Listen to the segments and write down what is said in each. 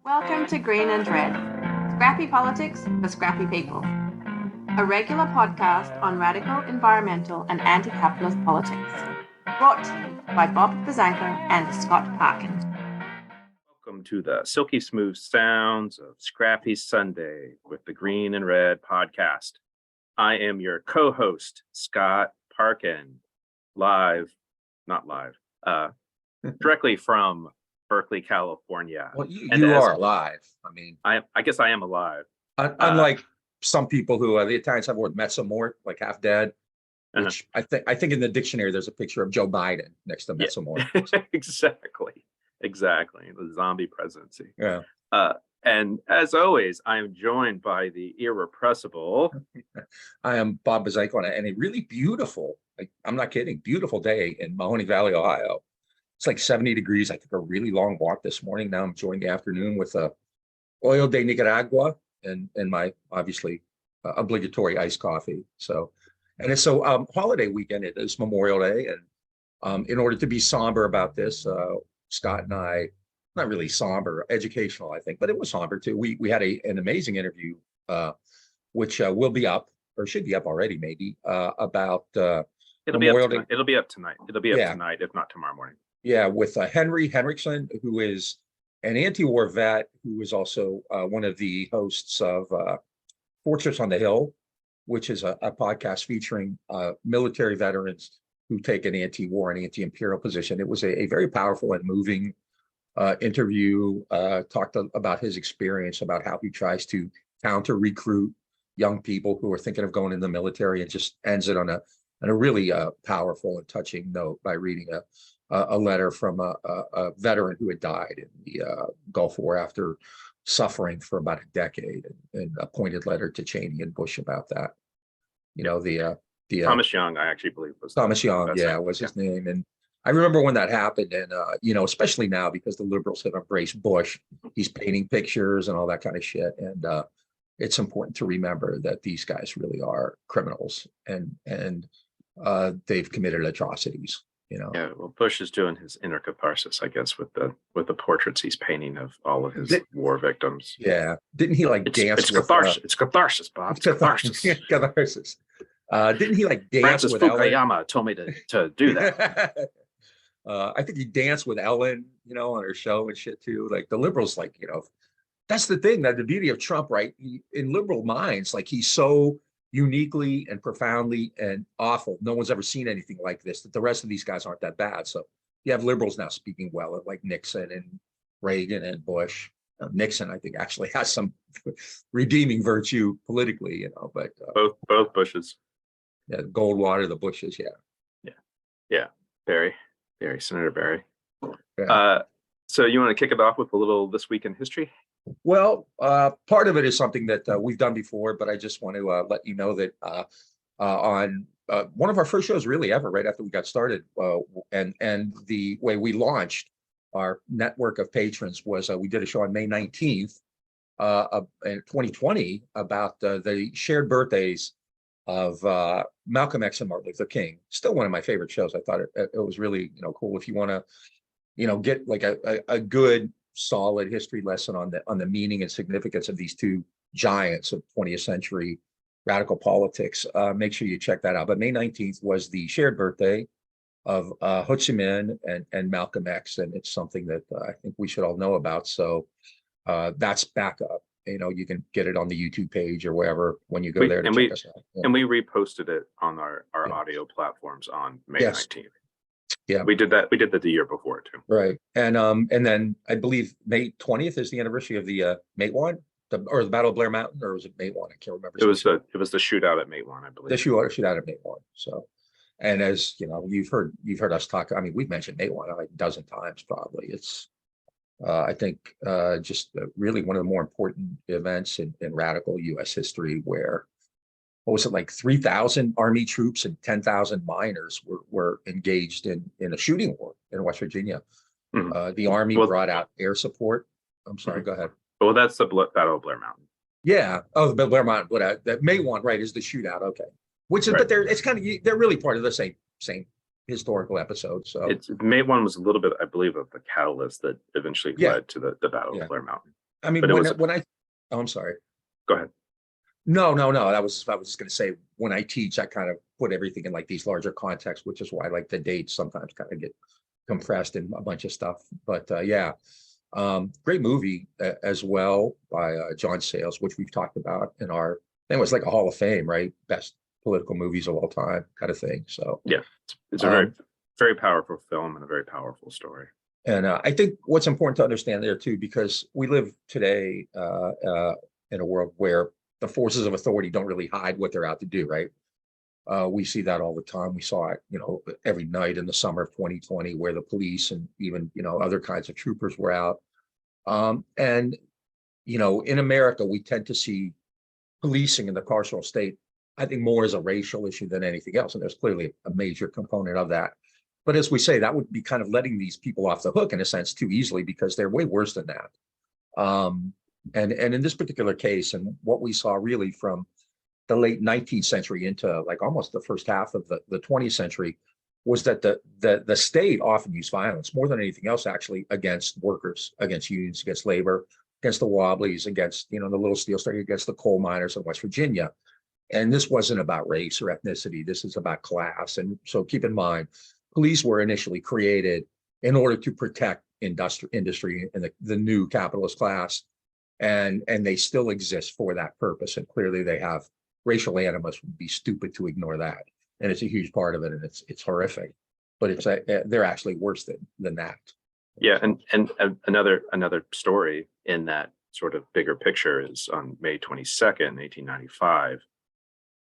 Welcome to Green and Red, Scrappy Politics for Scrappy People, a regular podcast on radical environmental and anti-capitalist politics, brought to you by Bob Bazanko and Scott Parkin. Welcome to the silky smooth sounds of Scrappy Sunday with the Green and Red podcast. I am your co-host, Scott Parkin, directly from Berkeley, California. Well, you are alive. I mean, I guess I am alive. Unlike some people who the Italians have the word mezzamort, like half dead. Which I think in the dictionary there's a picture of Joe Biden next to mezzamort. Yeah. Exactly. The zombie presidency. Yeah. And as always, I am joined by the irrepressible. I am Bob Bazanko, and a really beautiful, I'm not kidding, beautiful day in Mahoney Valley, Ohio. It's like 70 degrees. I took a really long walk this morning. Now I'm enjoying the afternoon with oil de Nicaragua and my obviously obligatory iced coffee. So, and it's holiday weekend. It is Memorial Day, and in order to be somber about this, Scott and I, not really somber, educational, I think, but it was somber too. We had an amazing interview, which will be up or should be up already, maybe about It'll be up tonight. It'll be up tonight, if not tomorrow morning. Yeah, with Henry Henriksen, who is an anti-war vet, who is also one of the hosts of Fortress on the Hill, which is a podcast featuring military veterans who take an anti-war and anti-imperial position. It was a very powerful and moving interview. Talked about his experience, about how he tries to counter-recruit young people who are thinking of going in the military, and just ends it on a really powerful and touching note by reading a letter from a veteran who had died in the Gulf War after suffering for about a decade, and a pointed letter to Cheney and Bush about that. You know, the Thomas Young, I actually believe was Thomas Young, was his name. And I remember when that happened, and especially now, because the liberals have embraced Bush, he's painting pictures and all that kind of shit. And it's important to remember that these guys really are criminals, and they've committed atrocities. Yeah, well, Bush is doing his inner catharsis, I guess, with the portraits he's painting of all of his war victims. Yeah, didn't he dance? It's catharsis. It's catharsis, Bob. It's catharsis. Catharsis. Didn't he dance Francis with Fukuyama Ellen? told me to do that. I think he danced with Ellen, on her show and shit too. Like the liberals, that's the thing, that the beauty of Trump, right? In liberal minds, he's so uniquely and profoundly and awful. No one's ever seen anything like this, that the rest of these guys aren't that bad. So you have liberals now speaking well of Nixon and Reagan and Bush. Nixon, I think, actually has some redeeming virtue politically, but both Bushes. Yeah, Goldwater, the Bushes, yeah. Barry, Senator Barry. Yeah. So you want to kick it off with a little This Week in History? Well, part of it is something that we've done before, but I just want to let you know that on one of our first shows really ever, right after we got started, and the way we launched our network of patrons was we did a show on May 19th in 2020 about the shared birthdays of Malcolm X and Martin Luther King. Still one of my favorite shows. I thought it was really cool if you want to get a good solid history lesson on the meaning and significance of these two giants of 20th century radical politics. Make sure you check that out. But May 19th was the shared birthday of Ho Chi Minh and Malcolm X, and it's something that I think we should all know about. So that's back up. You can get it on the YouTube page or wherever when you go there to check us out. Yeah. And we reposted it on our audio platforms on May 19th. Yeah, we did that. We did that the year before too. Right, and then I believe May 20th is the anniversary of the Matewan, or the Battle of Blair Mountain, or was it Matewan? I can't remember. It was the shootout at Matewan, I believe. The shootout at Matewan. So, and as you've heard us talk. I mean, we've mentioned Matewan a dozen times probably. It's I think just really one of the more important events in radical U.S. history, where what was it, 3,000 Army troops and 10,000 miners were engaged in a shooting war in West Virginia. Mm-hmm. The Army brought out air support. I'm sorry, go ahead. Well, that's the Battle of Blair Mountain. Yeah. Oh, the Blair Mountain. But the Matewan, right, is the shootout. Okay. Which is, right. But they're really part of the same historical episode. So Matewan was a little bit, I believe, of the catalyst that eventually led to the Battle of Blair Mountain. I mean, but it was, oh, I'm sorry. go ahead. No. I was just going to say, when I teach, I kind of put everything in like these larger contexts, which is why like the dates sometimes kind of get compressed in a bunch of stuff. But yeah, great movie as well by John Sayles, which we've talked about in our, I think it was like a Hall of Fame, right? Best political movies of all time kind of thing. So Yeah, it's a very, very powerful film and a very powerful story. And I think what's important to understand there too, because we live today in a world where the forces of authority don't really hide what they're out to do, right? We see that all the time. We saw it, every night in the summer of 2020, where the police and even, other kinds of troopers were out. And, in America, we tend to see policing in the carceral state, I think, more as a racial issue than anything else. And there's clearly a major component of that. But as we say, that would be kind of letting these people off the hook in a sense too easily, because they're way worse than that. And in this particular case, and what we saw really from the late 19th century into like almost the first half of the 20th century, was that the state often used violence more than anything else, actually, against workers, against unions, against labor, against the Wobblies, against, the Little Steel Strike, against the coal miners of West Virginia. And this wasn't about race or ethnicity. This is about class. And so keep in mind, police were initially created in order to protect industry and the new capitalist class. And they still exist for that purpose. And clearly they have racial animus. Would be stupid to ignore that. And it's a huge part of it. And it's horrific, but they're actually worse than that. Yeah. And another story in that sort of bigger picture is on May 22nd, 1895,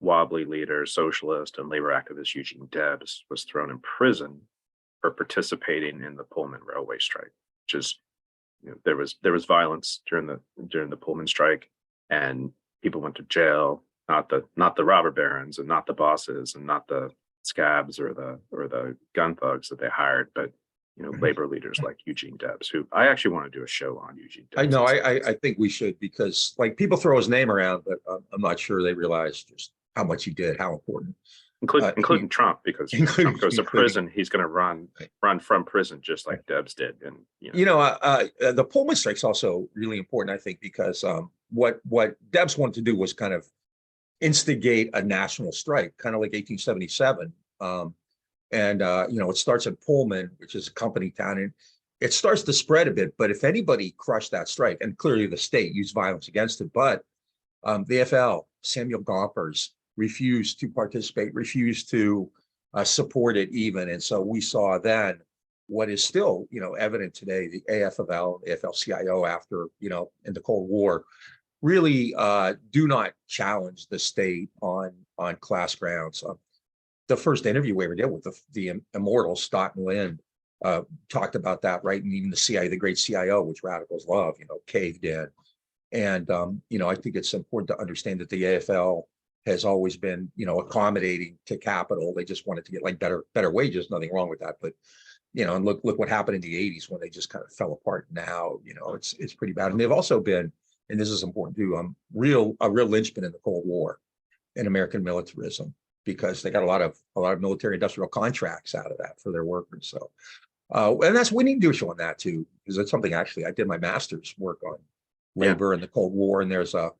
Wobbly leader, socialist, and labor activist Eugene Debs was thrown in prison for participating in the Pullman railway strike, which is, there was violence during the Pullman strike, and people went to jail. Not the robber barons, and not the bosses, and not the scabs or the gun thugs that they hired, but labor leaders like Eugene Debs, who I actually want to do a show on Eugene Debs. I know, I think we should, because like people throw his name around, but I'm not sure they realize just how much he did, how important. Including Trump, because Trump goes to prison, he's going to run from prison just like Debs did. And the Pullman strike's also really important, I think, because what Debs wanted to do was kind of instigate a national strike, kind of like 1877. It starts in Pullman, which is a company town, and it starts to spread a bit. But if anybody crushed that strike, and clearly the state used violence against it, but the AFL, Samuel Gompers, refused to participate, refused to support it even. And so we saw then what is still, evident today, the AFL, AFL-CIO after, in the Cold War, really do not challenge the state on class grounds. The first interview we ever did with the immortal Stoughton Lynn talked about that, right? And even the CIA, the great CIO, which radicals love, caved in. And, I think it's important to understand that the AFL has always been, accommodating to capital. They just wanted to get like better wages. Nothing wrong with that. But, and look what happened in the 80s when they just kind of fell apart. Now, it's pretty bad. And they've also been, and this is important too, a real linchpin in the Cold War in American militarism, because they got a lot of military industrial contracts out of that for their workers. So, and we need to do a show on that too, because it's something actually I did my master's work on labor in the Cold War. And there's a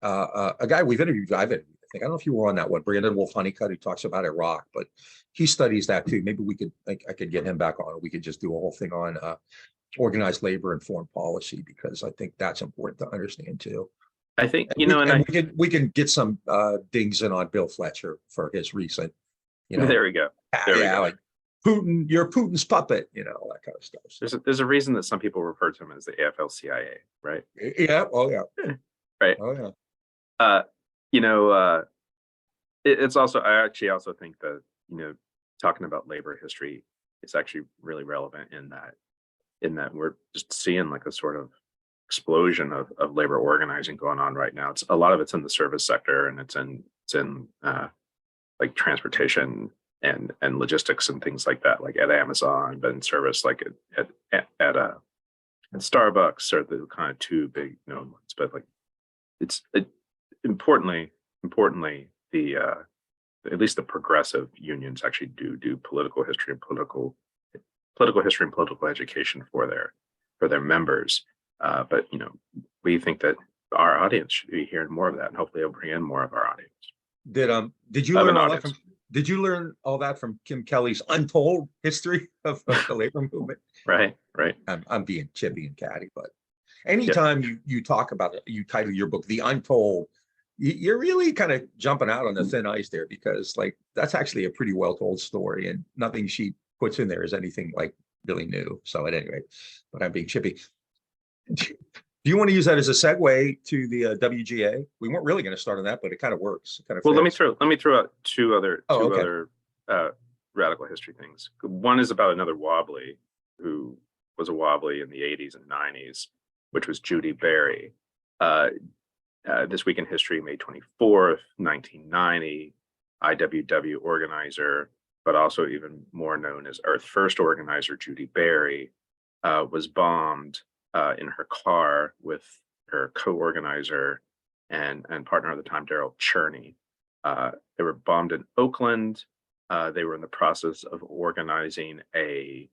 guy we've interviewed, I don't know if you were on that one, Brandon Wolf Honeycutt, who talks about Iraq, but he studies that too. Maybe I could get him back on. We could just do a whole thing on organized labor and foreign policy, because I think that's important to understand too. I think, we can get some dings in on Bill Fletcher for his recent, there we go. Like Putin, you're Putin's puppet, all that kind of stuff. There's a reason that some people refer to him as the AFL-CIA, right? Yeah. Oh yeah. Right. Oh yeah. It's also, I actually also think that, talking about labor history is actually really relevant in that we're just seeing like a sort of explosion of labor organizing going on right now. It's a lot of it's in the service sector, and it's in like transportation and logistics and things like that, like at Amazon, but in service like at Starbucks, are the kind of two big ones. But like importantly, the at least the progressive unions actually do political history and political history and political education for their members. But we think that our audience should be hearing more of that, and hopefully it'll bring in more of our audience. Did you learn all that from? Did you learn all that from Kim Kelly's untold history of the labor movement? Right. I'm being chippy and catty, but anytime you talk about it, you title your book "The Untold," you're really kind of jumping out on the thin ice there, because like that's actually a pretty well told story, and nothing she puts in there is anything like really new. So at any rate, but I'm being chippy. Do you want to use that as a segue to the WGA? We weren't really going to start on that, but it kind of works. Well, let me throw out two other okay. radical history things. One is about another wobbly who was a wobbly in the 80s and 90s, which was Judy Berry. This week in history, May 24th, 1990, IWW organizer, but also even more known as Earth First organizer Judy Berry, was bombed in her car with her co-organizer and partner at the time, Daryl Cherney. They were bombed in Oakland. They were in the process of organizing a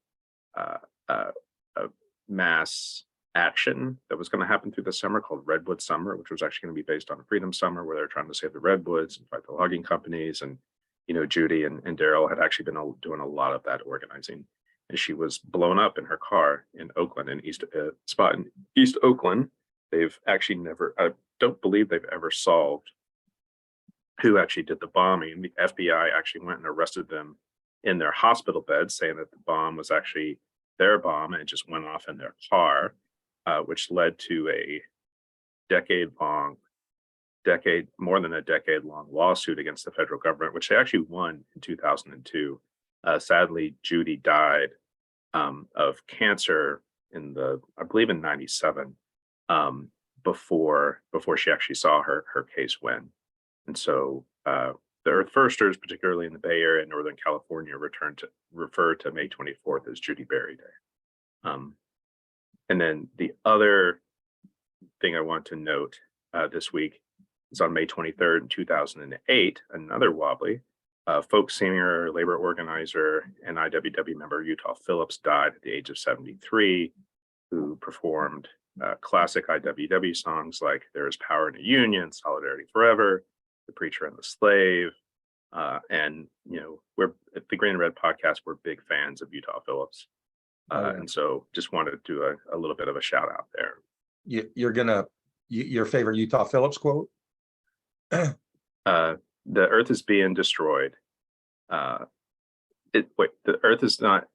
mass action that was going to happen through the summer called Redwood Summer, which was actually going to be based on Freedom Summer, where they're trying to save the redwoods and fight the logging companies. And Judy and Daryl had actually been doing a lot of that organizing. And she was blown up in her car in Oakland, in spot in East Oakland. They've actually I don't believe they've ever solved who actually did the bombing. The FBI actually went and arrested them in their hospital bed, saying that the bomb was actually their bomb and it just went off in their car, which led to a more than a decade long lawsuit against the federal government, which they actually won in 2002. Sadly, Judy died of cancer I believe in 97, before she actually saw her case win. And so the Earth Firsters, particularly in the Bay Area and Northern California, refer to May 24th as Judy Berry Day. And then the other thing I want to note this week is on May 23rd, in 2008, another wobbly, folk singer, labor organizer, and IWW member Utah Phillips died at the age of 73, who performed classic IWW songs like There Is Power in a Union, Solidarity Forever, The Preacher and the Slave. And we're at the Green and Red podcast, we're big fans of Utah Phillips. And so just wanted to do a little bit of a shout out there. Your favorite Utah Phillips quote? The earth is being destroyed. The earth is not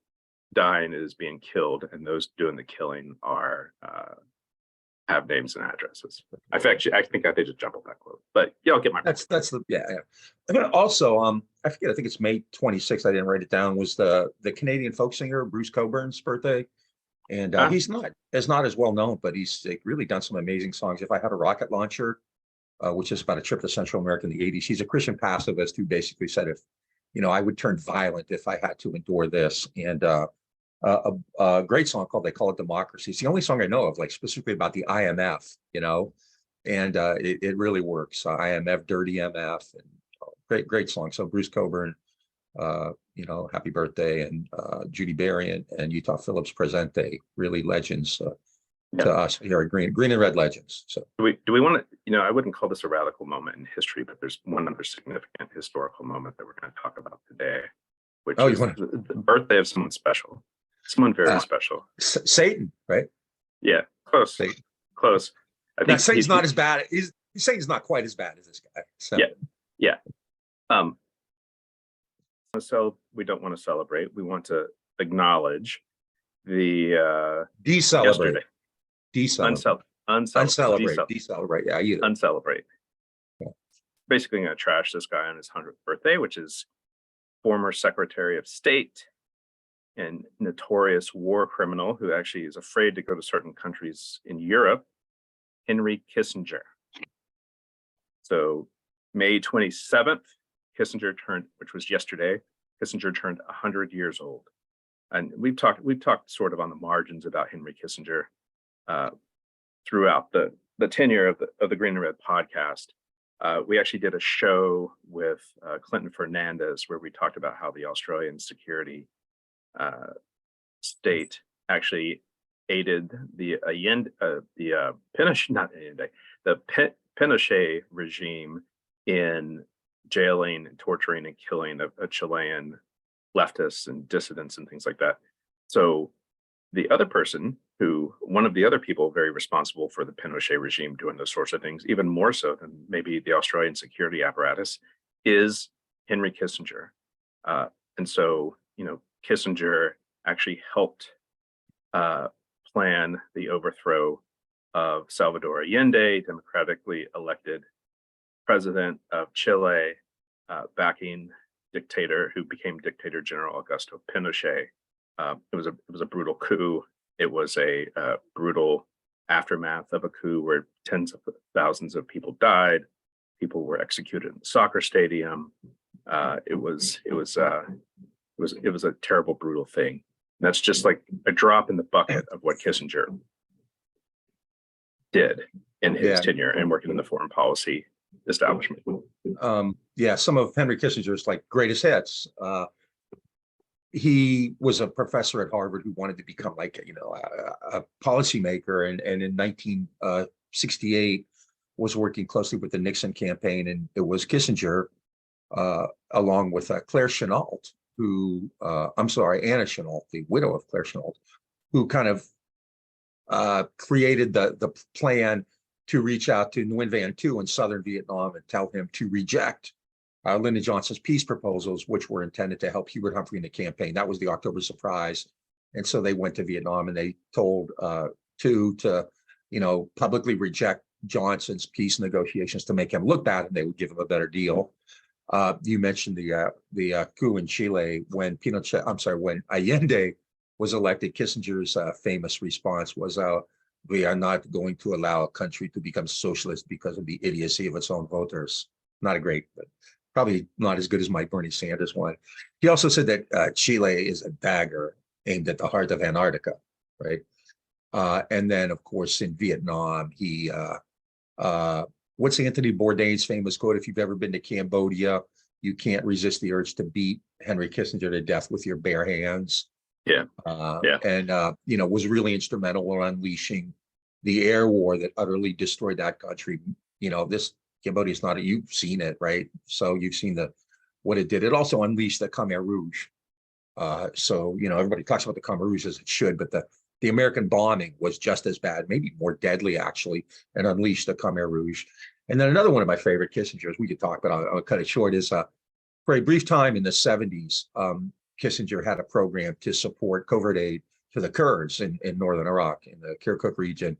dying, it is being killed, and those doing the killing have names and addresses. I think I just jumbled that quote, but I'll get my. That's Also, I forget. I think it's May 26th. I didn't write it down. Was the Canadian folk singer Bruce Coburn's birthday, and he's not as well known, but he's really done some amazing songs. If I Had a Rocket Launcher, which is about a trip to Central America in the 80s. He's a Christian pacifist who basically said, if I would turn violent if I had to endure this. And a great song called They Call It Democracy. It's the only song I know of, like specifically about the IMF, and it really works. IMF, Dirty MF, and great song. So Bruce Coburn, happy birthday, and Judy Berry and Utah Phillips Presente, really legends to us here at Green and Red Legends. So do we want to, I wouldn't call this a radical moment in history, but there's one other significant historical moment that we're going to talk about today, which is the birthday of someone special. Someone very special. Satan, right? Yeah, close. Satan. Close. I think Satan's not as bad. Satan's not quite as bad as this guy. So. Yeah. So we don't want to celebrate. We want to acknowledge the decelerate. Uncelebrate. Decelerate. Yeah, either. Uncelebrate. Yeah. Basically going to trash this guy on his 100th birthday, which is former Secretary of State and notorious war criminal who actually is afraid to go to certain countries in Europe, Henry Kissinger. So May 27th, Kissinger turned, which was yesterday, Kissinger turned 100 years old. And we've talked sort of on the margins about Henry Kissinger throughout the tenure of the Green and Red podcast. We actually did a show with Clinton Fernandez where we talked about how the Australian security state actually aided the Pinochet regime in jailing and torturing and killing a Chilean leftists and dissidents and things like that. So the other person one of the other people very responsible for the Pinochet regime doing those sorts of things, even more so than maybe the Australian security apparatus, is Henry Kissinger. And so, Kissinger actually helped plan the overthrow of Salvador Allende, democratically elected president of Chile, backing dictator who became Dictator General Augusto Pinochet. It was a brutal coup. It was a brutal aftermath of a coup where tens of thousands of people died. People were executed in the soccer stadium. It was a terrible, brutal thing. And that's just like a drop in the bucket of what Kissinger did in his tenure and working in the foreign policy establishment. Some of Henry Kissinger's greatest hits. He was a professor at Harvard who wanted to become a policymaker, and in 1968 was working closely with the Nixon campaign, and it was Kissinger, along with Claire Chennault, Anna Chennault, the widow of Claire Chennault, who kind of created the plan to reach out to Nguyen Van Thu in southern Vietnam and tell him to reject Lyndon Johnson's peace proposals, which were intended to help Hubert Humphrey in the campaign. That was the October surprise. And so they went to Vietnam and they told Thu to, publicly reject Johnson's peace negotiations to make him look bad, and they would give him a better deal. You mentioned the coup in Chile when when Allende was elected. Kissinger's famous response was, "We are not going to allow a country to become socialist because of the idiocy of its own voters." Not a great, but probably not as good as my Bernie Sanders one. He also said that Chile is a dagger aimed at the heart of Antarctica, right? And then, of course, in Vietnam, he what's Anthony Bourdain's famous quote? "If you've ever been to Cambodia, you can't resist the urge to beat Henry Kissinger to death with your bare hands." And was really instrumental in unleashing the air war that utterly destroyed that country. This Cambodia is not you've seen it, right? So you've seen what it did. It also unleashed the Khmer Rouge. Everybody talks about the Khmer Rouge as it should, but the American bombing was just as bad, maybe more deadly actually, and unleashed the Khmer Rouge. And then another one of my favorite Kissingers we could talk about, I'll cut it short, is for a brief time in the 70s, Kissinger had a program to support covert aid to the Kurds in northern Iraq, in the Kirkuk region.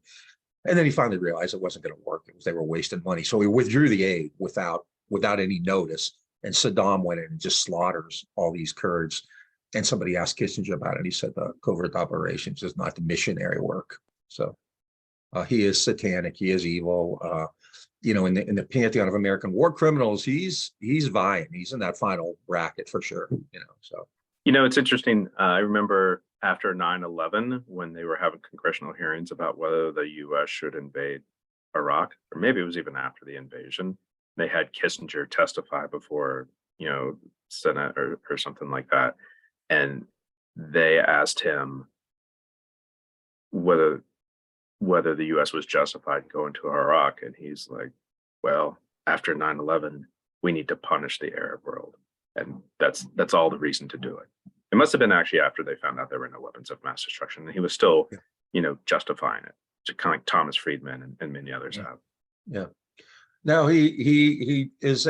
And then he finally realized it wasn't going to work. They were wasting money. So he withdrew the aid without any notice. And Saddam went in and just slaughters all these Kurds. And somebody asked Kissinger about it. And he said the covert operations is not the missionary work. So he is satanic. He is evil. In the pantheon of American war criminals, he's vying. He's in that final bracket for sure. It's interesting. I remember after 9/11, when they were having congressional hearings about whether the U.S. should invade Iraq, or maybe it was even after the invasion, they had Kissinger testify before, Senate or something like that. And they asked him whether the U.S. was justified going to Iraq. And he's like, well, after 9/11, we need to punish the Arab world. And that's all the reason to do it. It must have been actually after they found out there were no weapons of mass destruction. And he was still, justifying it, just kind of like Thomas Friedman and many others have. Yeah. Now he was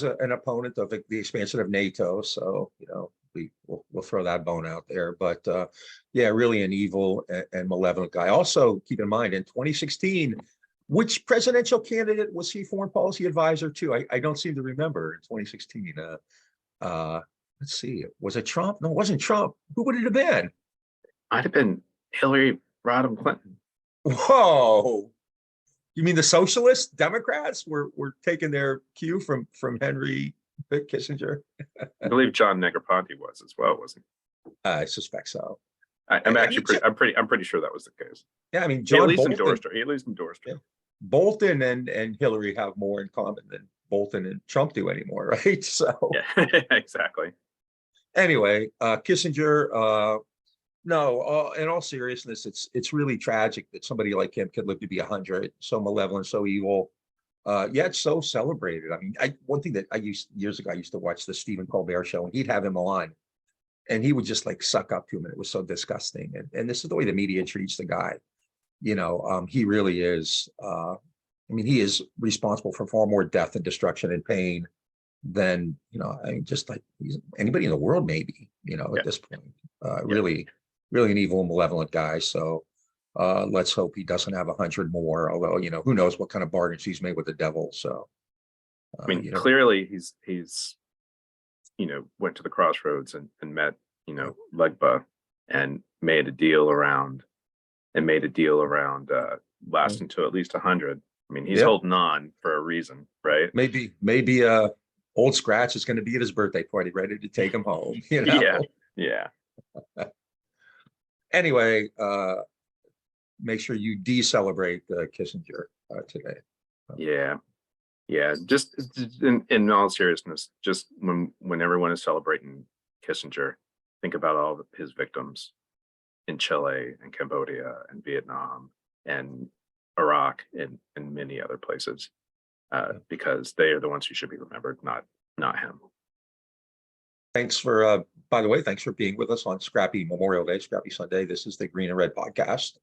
an opponent of the expansion of NATO. So we'll throw that bone out there. But really an evil and malevolent guy. Also, keep in mind, in 2016, which presidential candidate was he foreign policy advisor to? I don't seem to remember in 2016. Let's see. Was it Trump? No, it wasn't Trump. Who would it have been? Might have been Hillary Rodham Clinton. Whoa. You mean the socialists, Democrats were taking their cue from Henry Kissinger? I believe John Negroponte was as well, wasn't he? I suspect so. I'm pretty sure that was the case. Yeah, I mean, He at least endorsed her. Bolton and Hillary have more in common than Bolton and Trump do anymore, right? So yeah, exactly. Anyway, Kissinger No, in all seriousness, it's really tragic that somebody like him could live to be 100, so malevolent, so evil, yet so celebrated. I mean, one thing that I used years ago, I used to watch the Stephen Colbert show, and he'd have him on, and he would just like suck up to him, and it was so disgusting. And this is the way the media treats the guy. He really is. I mean, he is responsible for far more death and destruction and pain than I mean, just like anybody in the world, maybe. At this point, really, really an evil and malevolent guy. So let's hope he doesn't have 100 more. Although who knows what kind of bargains he's made with the devil. So I mean, clearly he's went to the crossroads and met Legba and made a deal around lasting to at least 100. I mean, he's holding on for a reason, right? Maybe old Scratch is going to be at his birthday party, ready to take him home. Yeah. Anyway, make sure you celebrate Kissinger today. Yeah. Just in all seriousness, just when everyone is celebrating Kissinger, think about all of his victims in Chile and Cambodia and Vietnam and Iraq and many other places, because they are the ones who should be remembered, not him. Thanks for, by the way, thanks for being with us on Scrappy Memorial Day, Scrappy Sunday. This is the Green and Red podcast,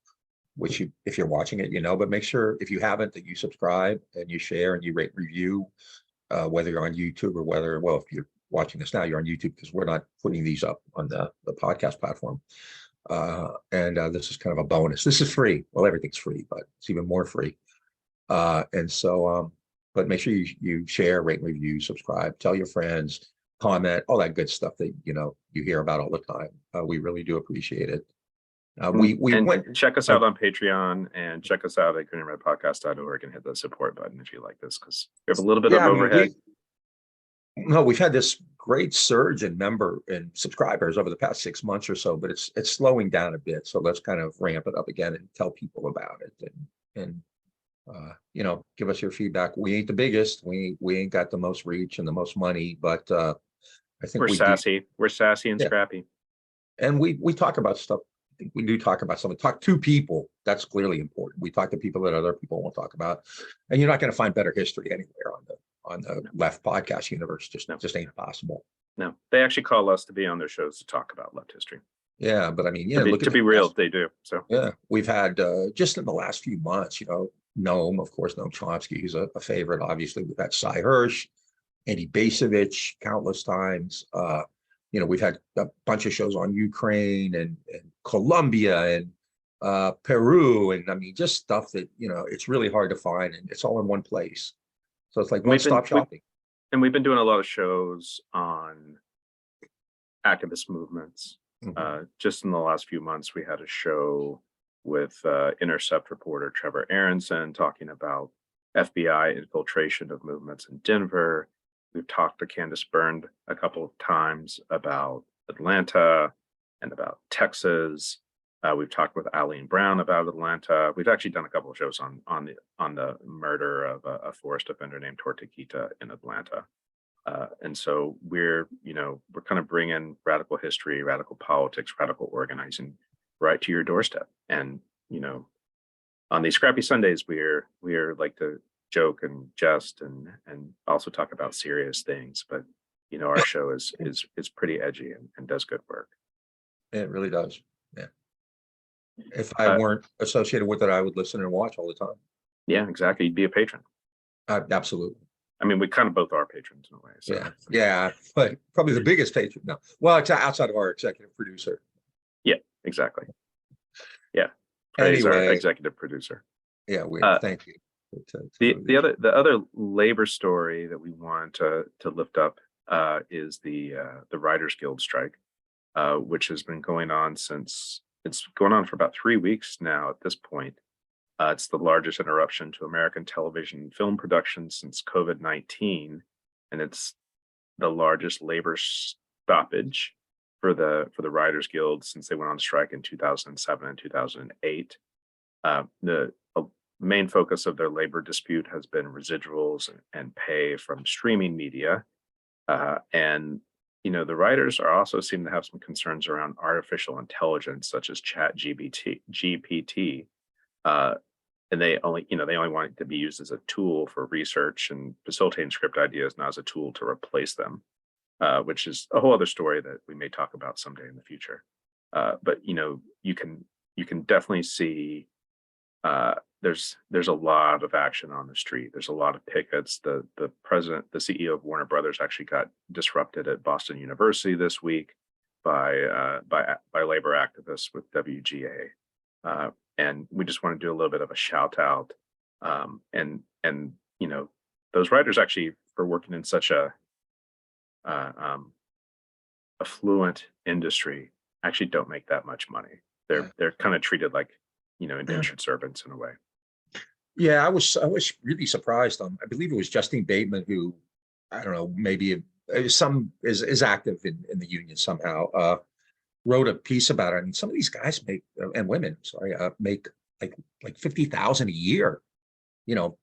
which if you're watching it, but make sure if you haven't that you subscribe and you share and you rate and review, whether you're on YouTube or if you're watching this now, you're on YouTube because we're not putting these up on the podcast platform. And this is kind of a bonus. This is free. Well, everything's free, but it's even more free. And so, but make sure you share, rate, and review, subscribe, tell your friends, comment, all that good stuff that you hear about all the time. We really do appreciate it. Check us out on Patreon and check us out at greenandredpodcast.org and hit the support button if you like this, because we have a little bit of overhead. We've had this great surge in subscribers over the past 6 months or so, but it's slowing down a bit. So let's kind of ramp it up again and tell people about it and give us your feedback. We ain't the biggest, we ain't got the most reach and the most money, but I think we're sassy. We're sassy and scrappy. And we talk about stuff. I think we do talk about something. Talk to people. That's clearly important. We talk to people that other people won't talk about, and you're not going to find better history anywhere on the left podcast universe. Just ain't possible. No, they actually call us to be on their shows to talk about left history. Yeah, but I mean, to be real, they do. So yeah, we've had just in the last few months, Noam Chomsky, who's a favorite. Obviously, we've had Cy Hirsch, Andy Basevich countless times. We've had a bunch of shows on Ukraine and Colombia and Peru, and I mean, just stuff that it's really hard to find, and it's all in one place. So it's like one-stop shopping. And we've been doing a lot of shows on activist movements. Mm-hmm. Just in the last few months, we had a show with Intercept reporter Trevor Aronson talking about FBI infiltration of movements in Denver. We've talked to Candace Byrne a couple of times about Atlanta and about Texas. We've talked with Eileen Brown about Atlanta. We've actually done a couple of shows on the murder of a forest defender named Tortuguita in Atlanta. And so we're kind of bringing radical history, radical politics, radical organizing right to your doorstep. And on these Scrappy Sundays, we're like to joke and jest and also talk about serious things. But our show is pretty edgy and does good work. It really does. Yeah. If I weren't associated with it, I would listen and watch all the time. Yeah, exactly. You'd be a patron. Absolutely. I mean, we kind of both are patrons in a way. So. Yeah, but probably the biggest patron now. Well, it's outside of our executive producer. Yeah, exactly. Yeah, praise our executive producer. Yeah, thank you. The other labor story that we want to lift up is the Writers Guild strike, which has been going on for about 3 weeks now at this point. It's the largest interruption to American television and film production since COVID-19, and it's the largest labor stoppage for the Writers Guild since they went on strike in 2007 and 2008. The main focus of their labor dispute has been residuals and pay from streaming media, and the writers are also seem to have some concerns around artificial intelligence, such as GPT, and they only want it to be used as a tool for research and facilitating script ideas, not as a tool to replace them, which is a whole other story that we may talk about someday in the future. But you can definitely see there's a lot of action on the street. There's a lot of pickets. The CEO of Warner Brothers actually got disrupted at Boston University this week by labor activists with WGA. And we just want to do a little bit of a shout out. And those writers actually, for working in such a affluent industry, actually don't make that much money. They're kind of treated like indentured servants in a way. Yeah, I was really surprised. I believe it was Justine Bateman who, I don't know, maybe is active in the union somehow. Wrote a piece about it. I mean, some of these guys and women, make like 50,000 a year.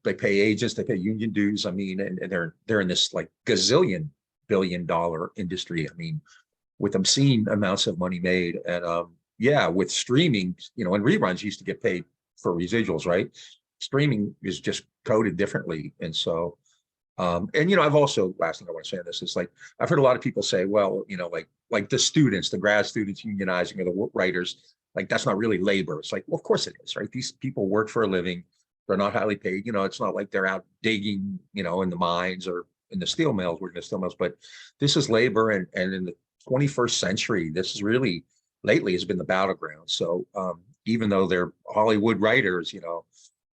They pay agents, they pay union dues. I mean, and they're in this like gazillion billion-dollar industry. I mean, with obscene amounts of money made. And yeah, with streaming, and reruns used to get paid for residuals, right? Streaming is just coded differently. And so, and I've also, last thing I want to say on this is like, I've heard a lot of people say, well, like the students, the grad students unionizing or the writers, like that's not really labor. It's like, well, of course it is, right? These people work for a living. They're not highly paid. It's not like they're out digging, in the mines or in the steel mills, working the steel mills, but this is labor. And in the 21st century, this is really lately has been the battleground. So even though they're Hollywood writers,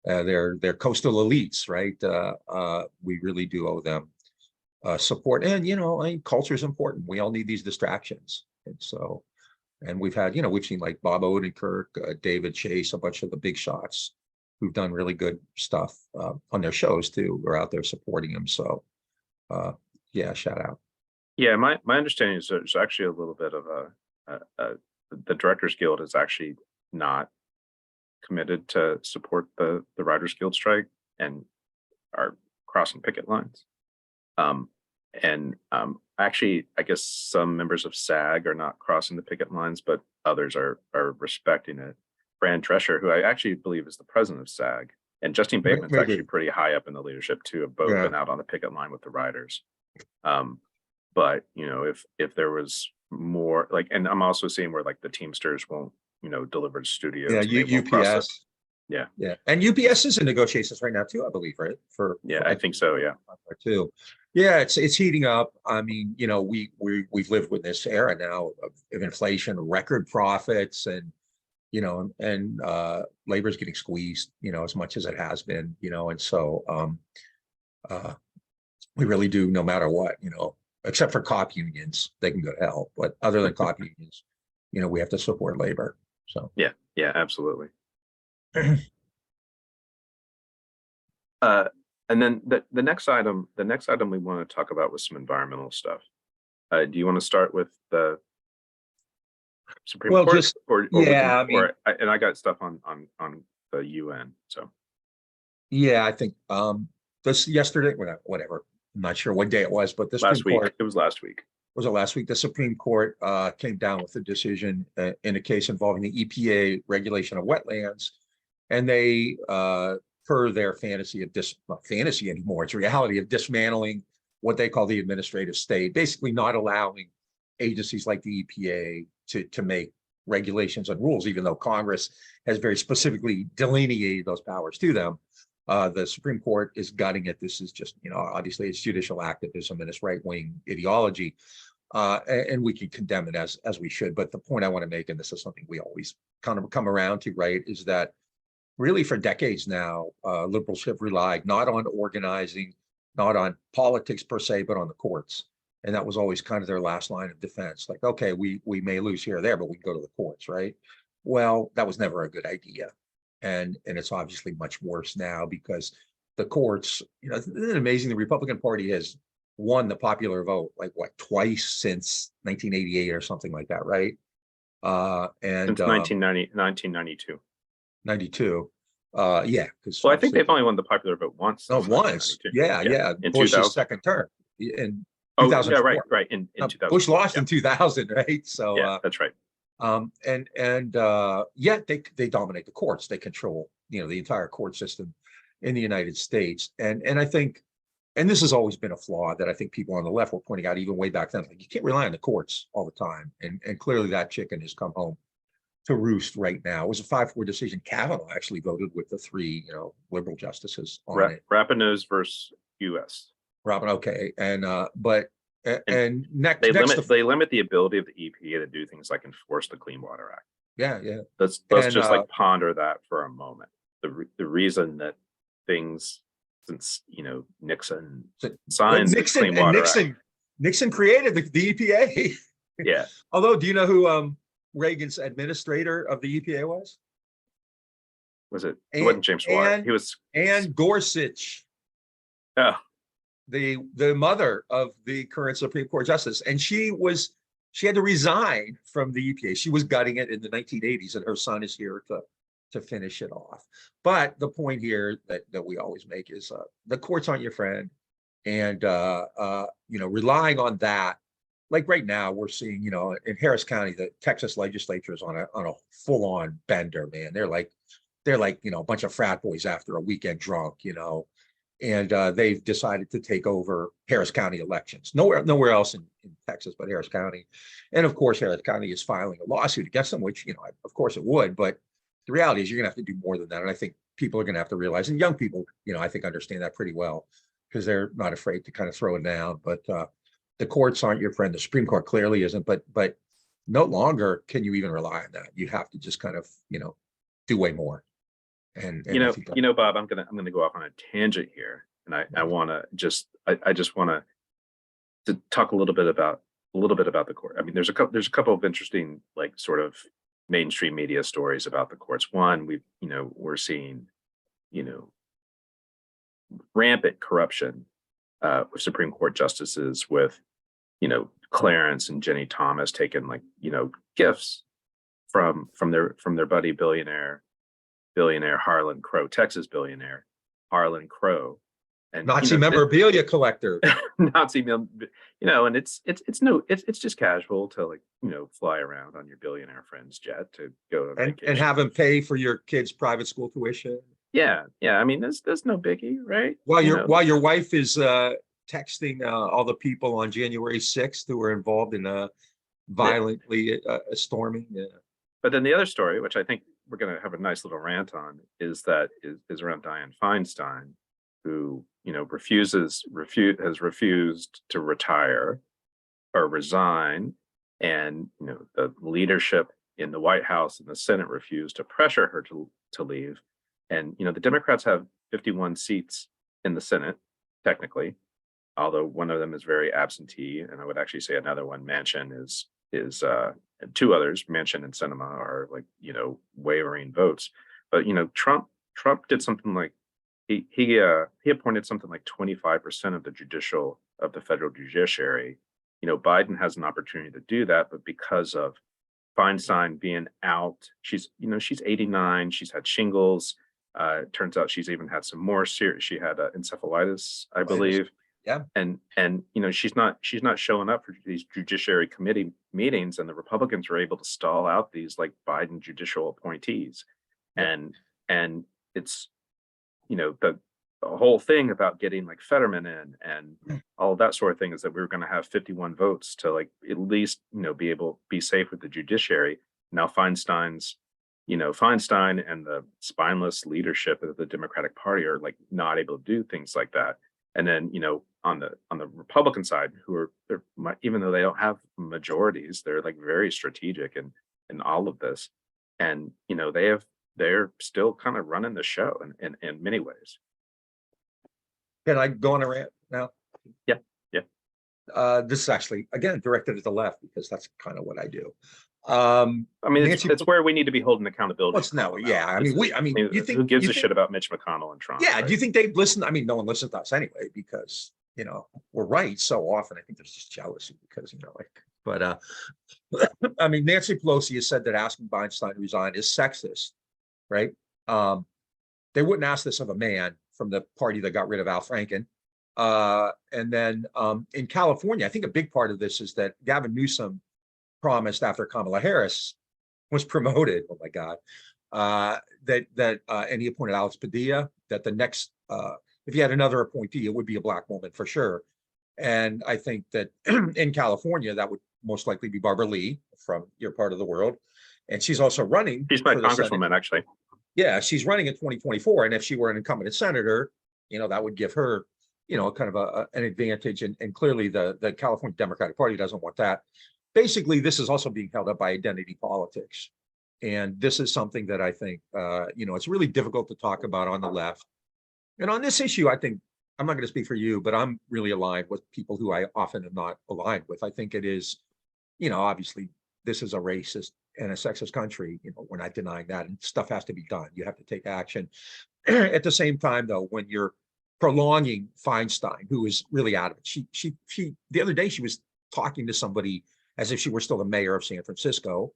they're coastal elites, right? We really do owe them support. And, culture is important. We all need these distractions. And so, and we've had, we've seen like Bob Odenkirk, David Chase, a bunch of the big shots who've done really good stuff on their shows too. We're out there supporting them. So yeah, shout out. Yeah, my understanding is there's actually a little bit of the Directors Guild is actually not committed to support the Writers Guild strike and are crossing picket lines. Actually, I guess some members of SAG are not crossing the picket lines, but others are respecting it. Fran Drescher, who I actually believe is the president of SAG, and Justine Bateman's actually pretty high up in the leadership too, have both been out on the picket line with the writers. But if there was more and I'm also seeing where like the Teamsters won't deliver to studios. Yeah, UPS. Yeah, and UPS is in negotiations right now too, I believe, right? I think so. Yeah, too. Yeah, it's heating up. I mean, we've lived with this era now of inflation, record profits, and labor's getting squeezed, as much as it has been, and so we really do, no matter what, except for cop unions, they can go to hell. But other than cop unions, we have to support labor. So yeah, absolutely. And then the next item we want to talk about was some environmental stuff. Do you want to start with the Supreme Court? And I got stuff on the UN. So yeah, I think this yesterday, whatever. I'm not sure what day it was, but this last week. It was last week. Was it last week? The Supreme Court came down with a decision in a case involving the EPA regulation of wetlands, and they, per their fantasy of not fantasy anymore, it's reality of dismantling what they call the administrative state, basically not allowing agencies like the EPA to make regulations and rules, even though Congress has very specifically delineated those powers to them. The Supreme Court is gutting it. This is just, obviously it's judicial activism and it's right-wing ideology. And we can condemn it as we should. But the point I want to make, and this is something we always kind of come around to, right, is that really for decades now, liberals have relied not on organizing, not on politics per se, but on the courts. And that was always kind of their last line of defense. Like, okay, we may lose here or there, but we can go to the courts, right? Well, that was never a good idea. And it's obviously much worse now because the courts, isn't it amazing? The Republican Party has won the popular vote, like what, twice since 1988 or something like that, right? And since 1992. 92. Yeah. Well, I think they've only won the popular vote once. Oh, once. Yeah. In Bush's second term. And Oh, yeah, 2004. right. In 2000. Bush lost Yeah. in 2000, right? So, Yeah, that's right. and yet they dominate the courts. They control, the entire court system in the United States. And I think, and this has always been a flaw that I think people on the left were pointing out even way back then. Like, you can't rely on the courts all the time. And clearly that chicken has come home to roost right now. It was a 5-4 decision. Kavanaugh actually voted with the 3, liberal justices on it. Rapinoe's versus U.S. Robin, okay. And but and next They next limit they limit the ability of the EPA to do things like enforce the Clean Water Act. yeah. Let's just like ponder that for a moment. The reason that things, since Nixon signs the Clean Water Act. Nixon created the EPA. Yeah. Although, do you know who Reagan's administrator of the EPA was? It wasn't James Water. He was Ann Gorsuch. Oh. The mother of the current Supreme Court justice, and she had to resign from the EPA. She was gutting it in the 1980s, and her son is here to finish it off. But the point here that we always make is the courts aren't your friend, and relying on that. Like right now, we're seeing in Harris County, the Texas legislature is on a full-on bender, man. They're like a bunch of frat boys after a weekend drunk, and they've decided to take over Harris County elections. Nowhere else in Texas but Harris County. And of course, Harris County is filing a lawsuit against them, which, of course it would. But the reality is you're going to have to do more than that. And I think people are going to have to realize, and young people, I think understand that pretty well, because they're not afraid to kind of throw it down. But the courts aren't your friend. The Supreme Court clearly isn't. But no longer can you even rely on that. You have to just kind of, do way more. And Bob, I'm gonna go off on a tangent here, and I want to just want to talk a little bit about the court. I mean, there's a couple of interesting, like, sort of mainstream media stories about the courts. One, we're seeing rampant corruption with Supreme Court justices, with Clarence and Jenny Thomas taking gifts from their buddy billionaire Harlan Crow, Texas billionaire Harlan Crow, and Nazi memorabilia collector. Nazi, and it's just casual to fly around on your billionaire friend's jet to go to and have him pay for your kid's private school tuition. Yeah. I mean, there's no biggie, right? While your wife is texting all the people on January 6th who were involved in violently storming. Yeah. But then the other story, which I think we're going to have a nice little rant on, is around Dianne Feinstein, who has refused to retire or resign, and the leadership in the White House and the Senate refused to pressure her to leave. And the Democrats have 51 seats in the Senate technically, although one of them is very absentee, and I would actually say another one, Manchin, is and 2 others, Manchin and Sinema, are wavering votes. But Trump did something like he appointed something like 25% of the federal judiciary. Biden has an opportunity to do that, but because of Feinstein being out, she's 89, she's had shingles. Turns out she's even had some more serious. She had encephalitis, I believe. Yeah. And she's not showing up for these judiciary committee meetings, and the Republicans were able to stall out these Biden judicial appointees. And it's the whole thing about getting Fetterman in and all of that sort of thing is that we were going to have 51 votes to at least be safe with the judiciary. Now Feinstein and the spineless leadership of the Democratic Party are not able to do things like that. And then, on the Republican side, even though they don't have majorities, they're very strategic in all of this. And, they're still kind of running the show in many ways. Can I go on a rant now? Yeah. This is actually, again, directed at the left, because that's kind of what I do. I mean, it's where we need to be holding accountability. What's no? Yeah, I mean, you think who gives a shit about Mitch McConnell and Trump? Yeah, right? Do you think they'd listen? I mean, no one listens to us anyway, because we're right so often. I think there's just jealousy because But I mean, Nancy Pelosi has said that asking Feinstein to resign is sexist, right? They wouldn't ask this of a man from the party that got rid of Al Franken. And then in California, I think a big part of this is that Gavin Newsom promised after Kamala Harris was promoted, oh my God, and he appointed Alex Padilla, that the next, if he had another appointee, it would be a black woman for sure. And I think that in California, that would most likely be Barbara Lee from your part of the world. And she's also running. She's my for the Senate. congresswoman, actually. Yeah, she's running in 2024. And if she were an incumbent senator, that would give her, kind of an advantage. And clearly the California Democratic Party doesn't want that. Basically, this is also being held up by identity politics. And this is something that I think, it's really difficult to talk about on the left. And on this issue, I think, I'm not going to speak for you, but I'm really aligned with people who I often am not aligned with. I think it is, obviously, this is a racist and a sexist country. We're not denying that, and stuff has to be done. You have to take action. At the same time, though, when you're prolonging Feinstein, who is really adamant, she the other day she was talking to somebody as if she were still the mayor of San Francisco,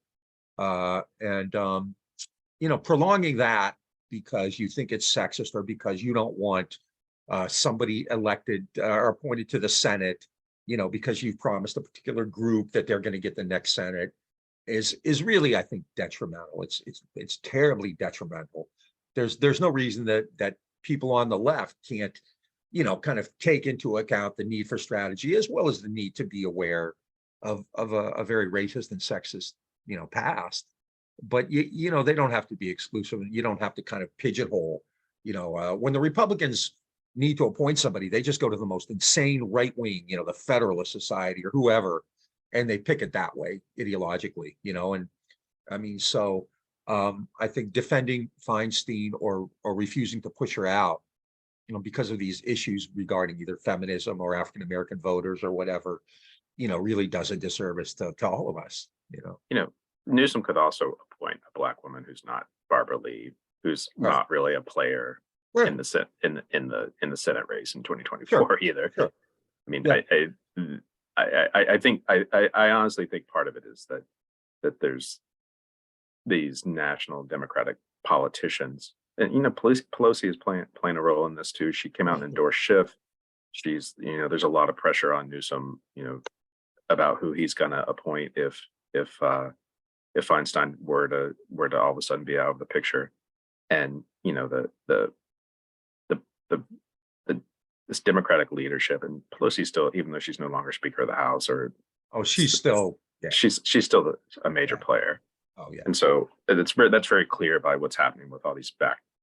prolonging that because you think it's sexist or because you don't want somebody elected or appointed to the Senate, because you've promised a particular group that they're going to get the next Senate, is really, I think, detrimental. It's terribly detrimental. There's no reason that people on the left can't, kind of take into account the need for strategy as well as the need to be aware of a very racist and sexist, past. But they don't have to be exclusive. You don't have to kind of pigeonhole. When the Republicans need to appoint somebody, they just go to the most insane right wing, the Federalist Society or whoever, and they pick it that way ideologically, and I mean, so I think defending Feinstein or refusing to push her out, because of these issues regarding either feminism or African American voters or whatever, really does a disservice to all of us. Newsom could also appoint a black woman who's not Barbara Lee, who's not really a player in the Senate in the Senate race in 2024 either. Sure. I mean, I think I honestly think part of it is that there's these national Democratic politicians, and Pelosi is playing a role in this too. She came out and endorsed Schiff. She's there's a lot of pressure on Newsom, about who he's going to appoint if Feinstein were to all of a sudden be out of the picture, and this Democratic leadership, and Pelosi still, even though she's no longer Speaker of the House, she's still she's still a major player. Oh yeah, and so that's very clear by what's happening with all these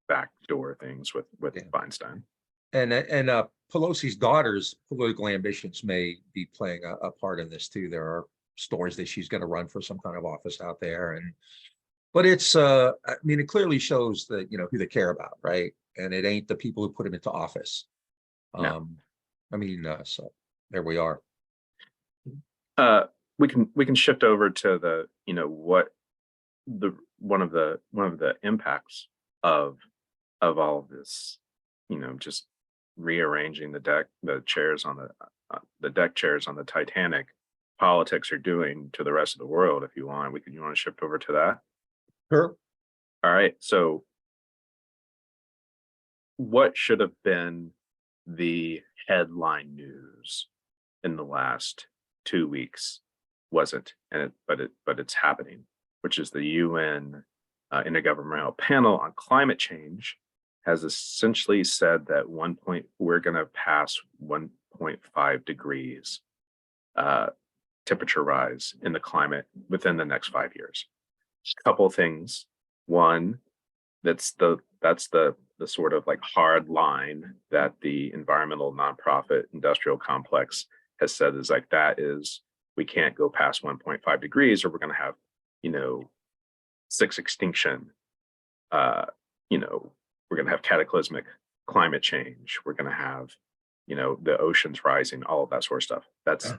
backdoor things with Feinstein. And Pelosi's daughter's political ambitions may be playing a part in this too. There are stories that she's going to run for some kind of office out there, but it's I mean, it clearly shows that who they care about, right? And it ain't the people who put them into office. No. I mean, so there we are. We can shift over to one of the impacts of all of this, just rearranging the chairs on the deck chairs on the Titanic. Politics are doing to the rest of the world. If you want to shift over to that. Sure. All right. So what should have been the headline news in the last 2 weeks wasn't, but it's happening, which is the UN Intergovernmental Panel on Climate Change has essentially said that we're going to pass 1.5 degrees temperature rise in the climate within the next 5 years. A couple of things. One, that's the sort of like hard line that the environmental nonprofit industrial complex has said is like, that is, we can't go past 1.5 degrees or we're going to have, 6 extinction. We're going to have cataclysmic climate change. We're going to have, the oceans rising, all of that sort of stuff. That's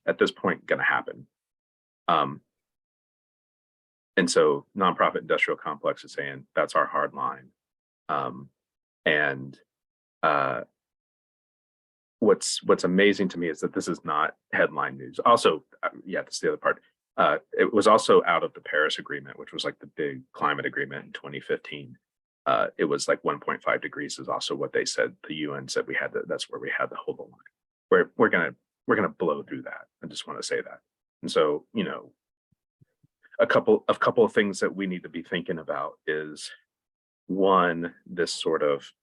at this point going to happen. And so nonprofit industrial complex is saying that's our hard line. What's amazing to me is that this is not headline news. Also, that's the other part. It was also out of the Paris Agreement, which was like the big climate agreement in 2015. it was like 1.5 degrees is also what they said. The UN said we had that's where we had to hold the line. We're gonna blow through that. I just want to say that. And so, a couple of things that we need to be thinking about is one, this sort of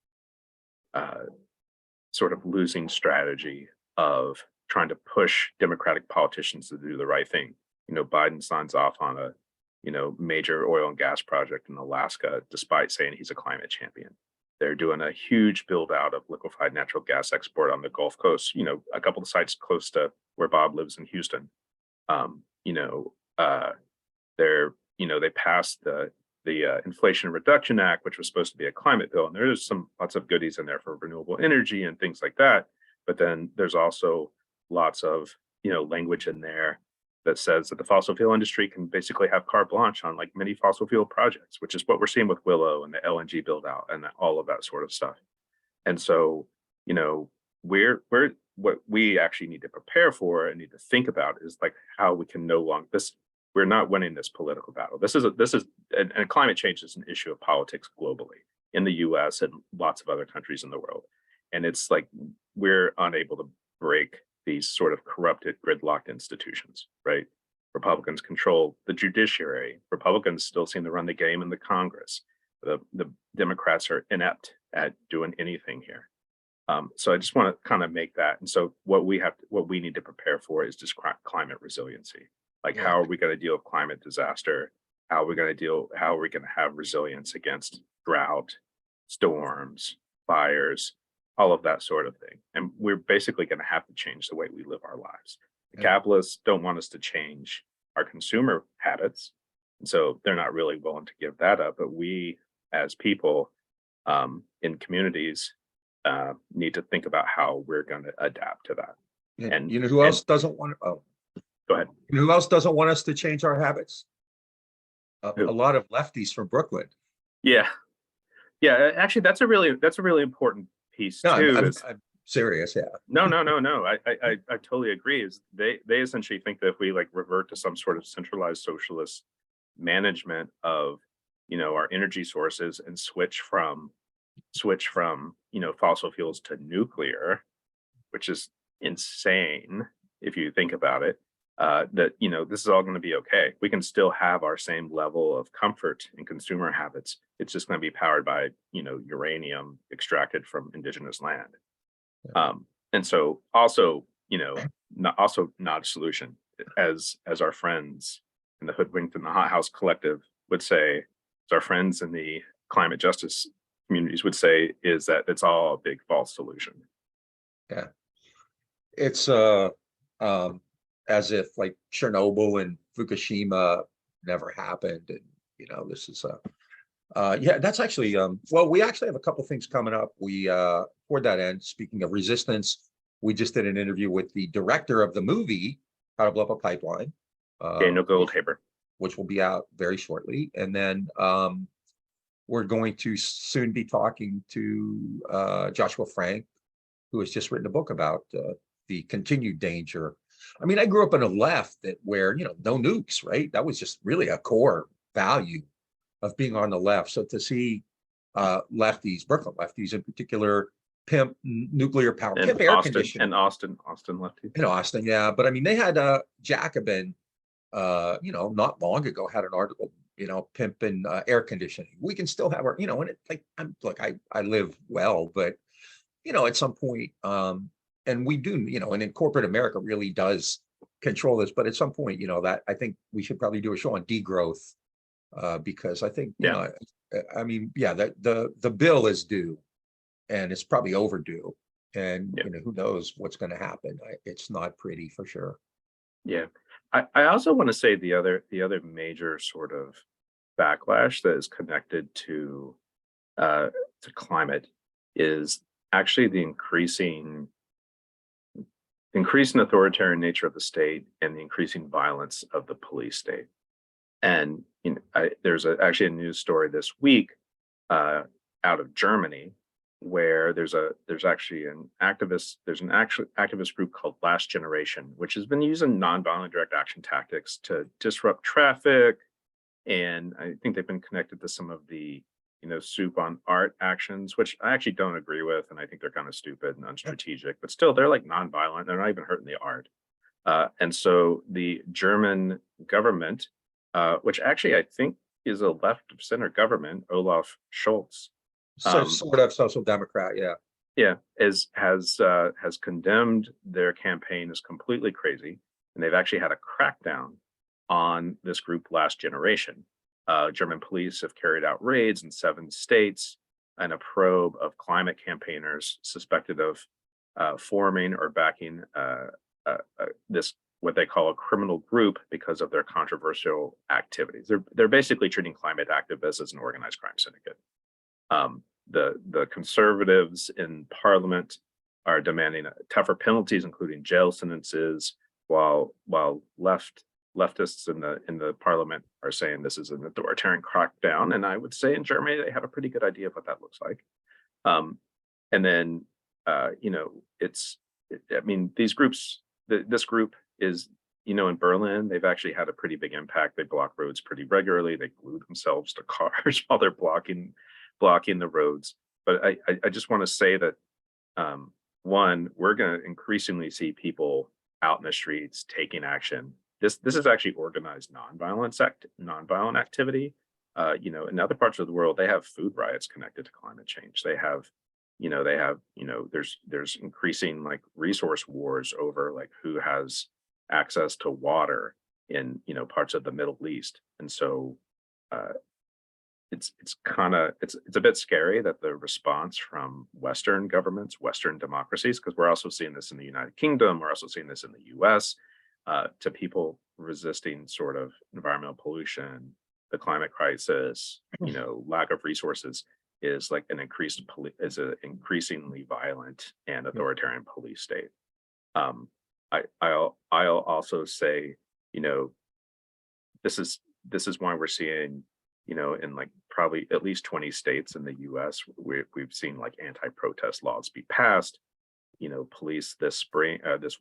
losing strategy of trying to push Democratic politicians to do the right thing. Biden signs off on a major oil and gas project in Alaska, despite saying he's a climate champion. They're doing a huge build out of liquefied natural gas export on the Gulf Coast, a couple of sites close to where Bob lives in Houston. They passed the Inflation Reduction Act, which was supposed to be a climate bill. And there's lots of goodies in there for renewable energy and things like that. But then there's also lots of, language in there that says that the fossil fuel industry can basically have carte blanche on like many fossil fuel projects, which is what we're seeing with Willow and the LNG build out and all of that sort of stuff. And so, what we actually need to prepare for and need to think about is like how we can we're not winning this political battle. And climate change is an issue of politics globally in the US and lots of other countries in the world. And it's like, we're unable to break these sort of corrupted, gridlocked institutions, right? Republicans control the judiciary. Republicans still seem to run the game in the Congress. The Democrats are inept at doing anything here. So I just want to kind of make that. And so what we need to prepare for is just climate resiliency. Like, how are we going to deal with climate disaster? How are we going to have resilience against drought, storms, fires, all of that sort of thing? And we're basically going to have to change the way we live our lives. The capitalists don't want us to change our consumer habits. And so they're not really willing to give that up. But we, as people in communities, need to think about how we're going to adapt to that. And who else doesn't want to? Oh, go ahead. Who else doesn't want us to change our habits? A lot of lefties from Brooklyn. Yeah. Actually, that's a really important piece too. I'm serious. Yeah. No. I totally agree. Is they essentially think that if we like revert to some sort of centralized socialist management of our energy sources and switch from fossil fuels to nuclear, which is insane if you think about it, that this is all going to be okay. We can still have our same level of comfort in consumer habits. It's just going to be powered by uranium extracted from indigenous land. And so also not a solution, as our friends in the Hoodwinked in the Hot House Collective would say, as our friends in the climate justice communities would say, is that it's all a big false solution. Yeah, it's as if like Chernobyl and Fukushima never happened, and this is that's actually well, we actually have a couple things coming up. We toward that end, speaking of resistance, we just did an interview with the director of the movie How to Blow Up a Pipeline, Daniel Goldhaber, which will be out very shortly. And then we're going to soon be talking to Joshua Frank, who has just written a book about the continued danger. I mean, I grew up in a left where no nukes, right? That was just really a core value of being on the left. So to see lefties, Brooklyn lefties in particular, pimp nuclear power, pimp air conditioning, and Austin lefties in Austin, yeah. But I mean, they had Jacobin, not long ago had an article, pimping air conditioning. We can still have our, and it like I live well, but at some point, and we do, and in corporate America really does control this, but at some point, that I think we should probably do a show on degrowth, because I think, I mean, the bill is due and it's probably overdue, and who knows what's going to happen. It's not pretty for sure. Yeah. I also want to say the other major sort of backlash that is connected to climate is actually the increasing authoritarian nature of the state and the increasing violence of the police state. And there's actually a news story this week out of Germany where there's actually an activist group called Last Generation, which has been using nonviolent direct action tactics to disrupt traffic. And I think they've been connected to some of the soup on art actions, which I actually don't agree with, and I think they're kind of stupid and unstrategic, but still they're like nonviolent. They're not even hurting the art. And so the German government, which actually I think is a left of center government, Olaf Scholz, So sort of social democrat, yeah. yeah, has condemned their campaign as completely crazy, and they've actually had a crackdown on this group last generation. German police have carried out raids in 7 states and a probe of climate campaigners suspected of forming or backing this what they call a criminal group because of their controversial activities. They're basically treating climate activists as an organized crime syndicate. The conservatives in parliament are demanding tougher penalties, including jail sentences, while leftists in the parliament are saying this is an authoritarian crackdown. And I would say in Germany they have a pretty good idea of what that looks like. And then these groups. This group is, in Berlin, they've actually had a pretty big impact. They block roads pretty regularly. They glue themselves to cars while they're blocking the roads. But I just want to say that one, we're going to increasingly see people out in the streets taking action. This is actually organized nonviolent activity. In other parts of the world, they have food riots connected to climate change. There's increasing like resource wars over like who has access to water in parts of the Middle East. And so it's a bit scary that the response from Western governments, Western democracies, because we're also seeing this in the United Kingdom, we're also seeing this in the US, to people resisting sort of environmental pollution, the climate crisis, lack of resources, is like an increasingly violent and authoritarian police state. I'll also say, this is why we're seeing, in like probably at least 20 states in the US, we've seen like anti-protest laws be passed. Police this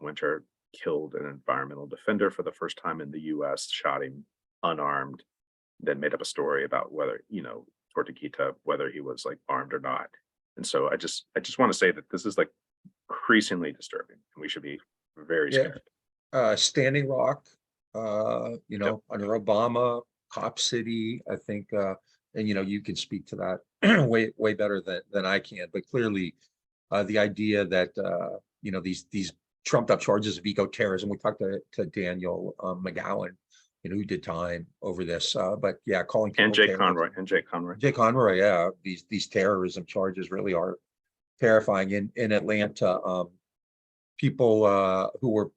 winter killed an environmental defender for the first time in the US, shot him unarmed, then made up a story about whether, Tortuguita, whether he was like armed or not. And so I just want to say that this is like increasingly disturbing and we should be very scared. Standing Rock, under Obama, Cop City, I think, and you can speak to that way better than I can, but clearly the idea that these trumped up charges of eco-terrorism, we talked to Daniel McGowan, who did time over this, but yeah, calling people and Jay Conroy, yeah, these terrorism charges really are terrifying. In Atlanta, people who were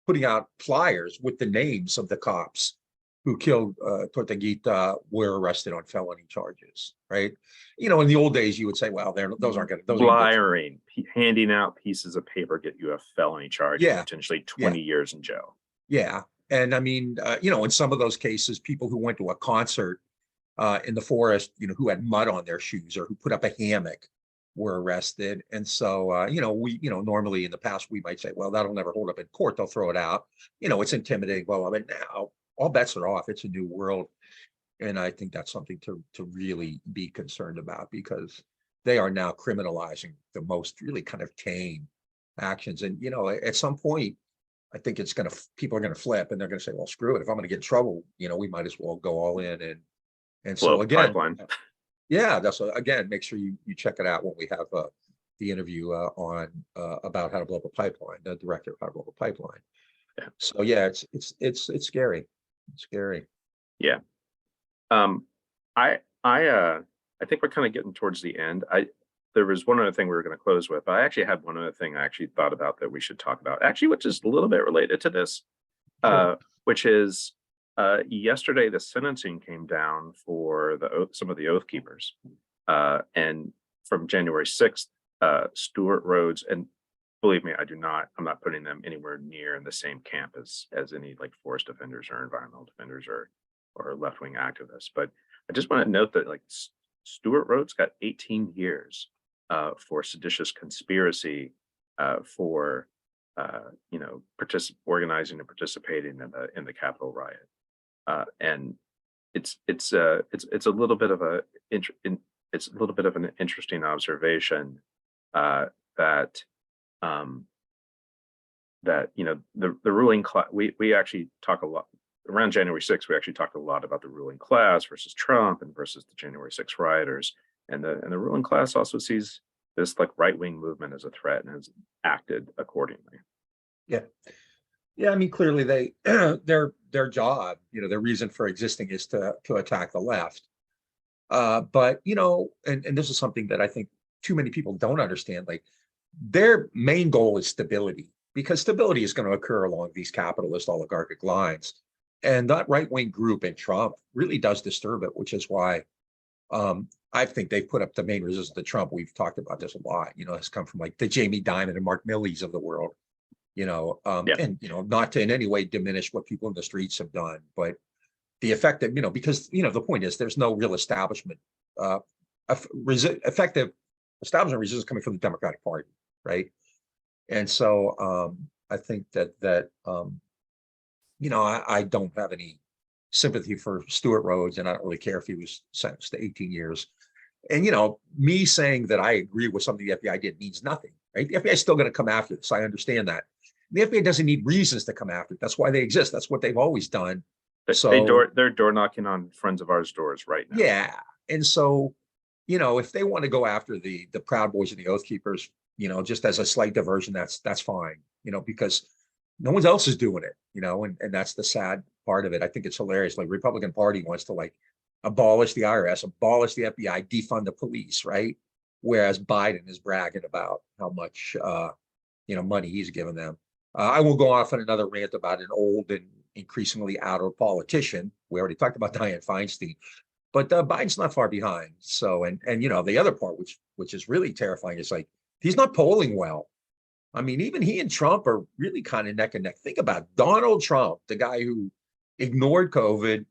putting out flyers with the names of the cops who killed Tortuguita were arrested on felony charges, right? In the old days, you would say, well, those aren't going to. Flyering, handing out pieces of paper get you a felony charge, potentially 20 years in jail. Yeah. And I mean, in some of those cases, people who went to a concert in the forest, who had mud on their shoes or who put up a hammock were arrested. And so, we, normally in the past, we might say, well, that'll never hold up in court. They'll throw it out. It's intimidating. Well, I mean, now all bets are off. It's a new world. And I think that's something to really be concerned about, because they are now criminalizing the most really kind of tame actions. And, at some point, I think people are going to flip and they're going to say, well, screw it. If I'm going to get in trouble, we might as well go all in. And so again, yeah, again, make sure you check it out when we have the interview on about how to blow up a pipeline, the director of how to blow up a pipeline. Yeah. So yeah, it's scary. It's scary. Yeah. I think we're kind of getting towards the end. There was one other thing we were going to close with, but I actually had one other thing I actually thought about that we should talk about, actually, which is a little bit related to this, which is yesterday, the sentencing came down for some of the Oath Keepers. And from January 6th, Stuart Rhodes, and believe me, I'm not putting them anywhere near in the same camp as any like forest defenders or environmental defenders or left-wing activists. But I just want to note that like Stuart Rhodes got 18 years for seditious conspiracy, for organizing and participating in the Capitol riot, and it's a little bit of it's a little bit of an interesting observation that that the ruling class. We actually talk a lot around January 6th. We actually talked a lot about the ruling class versus Trump and versus the January 6th rioters, and the ruling class also sees this like right-wing movement as a threat and has acted accordingly. Yeah. Yeah, I mean, clearly they their job, their reason for existing is to attack the left. But and this is something that I think too many people don't understand. Like their main goal is stability, because stability is going to occur along these capitalist oligarchic lines. And that right-wing group in Trump really does disturb it, which is why I think they've put up the main resistance to Trump. We've talked about this a lot, has come from like the Jamie Dimon and Mark Milley's of the world. Yeah. And not to in any way diminish what people in the streets have done, but the effect that because the point is there's no real establishment, effective establishment resistance coming from the Democratic Party, right? And so I think that I don't have any sympathy for Stuart Rhodes, and I don't really care if he was sentenced to 18 years. And me saying that I agree with something the FBI did means nothing, right? The FBI is still going to come after this. I understand that. The FBI doesn't need reasons to come after it. That's why they exist. That's what they've always done. So they're door knocking on friends of ours' doors right now. Yeah, and so if they want to go after the Proud Boys and the Oath Keepers, just as a slight diversion, that's fine. Because no one else is doing it. And that's the sad part of it. I think it's hilarious. Like Republican Party wants to like abolish the IRS, abolish the FBI, defund the police, right? Whereas Biden is bragging about how much money he's given them. I will go off on another rant about an old and increasingly out-of politician. We already talked about Dianne Feinstein, but Biden's not far behind. So, and the other part, which is really terrifying, is like he's not polling well. I mean, even he and Trump are really kind of neck and neck. Think about Donald Trump, the guy who ignored COVID,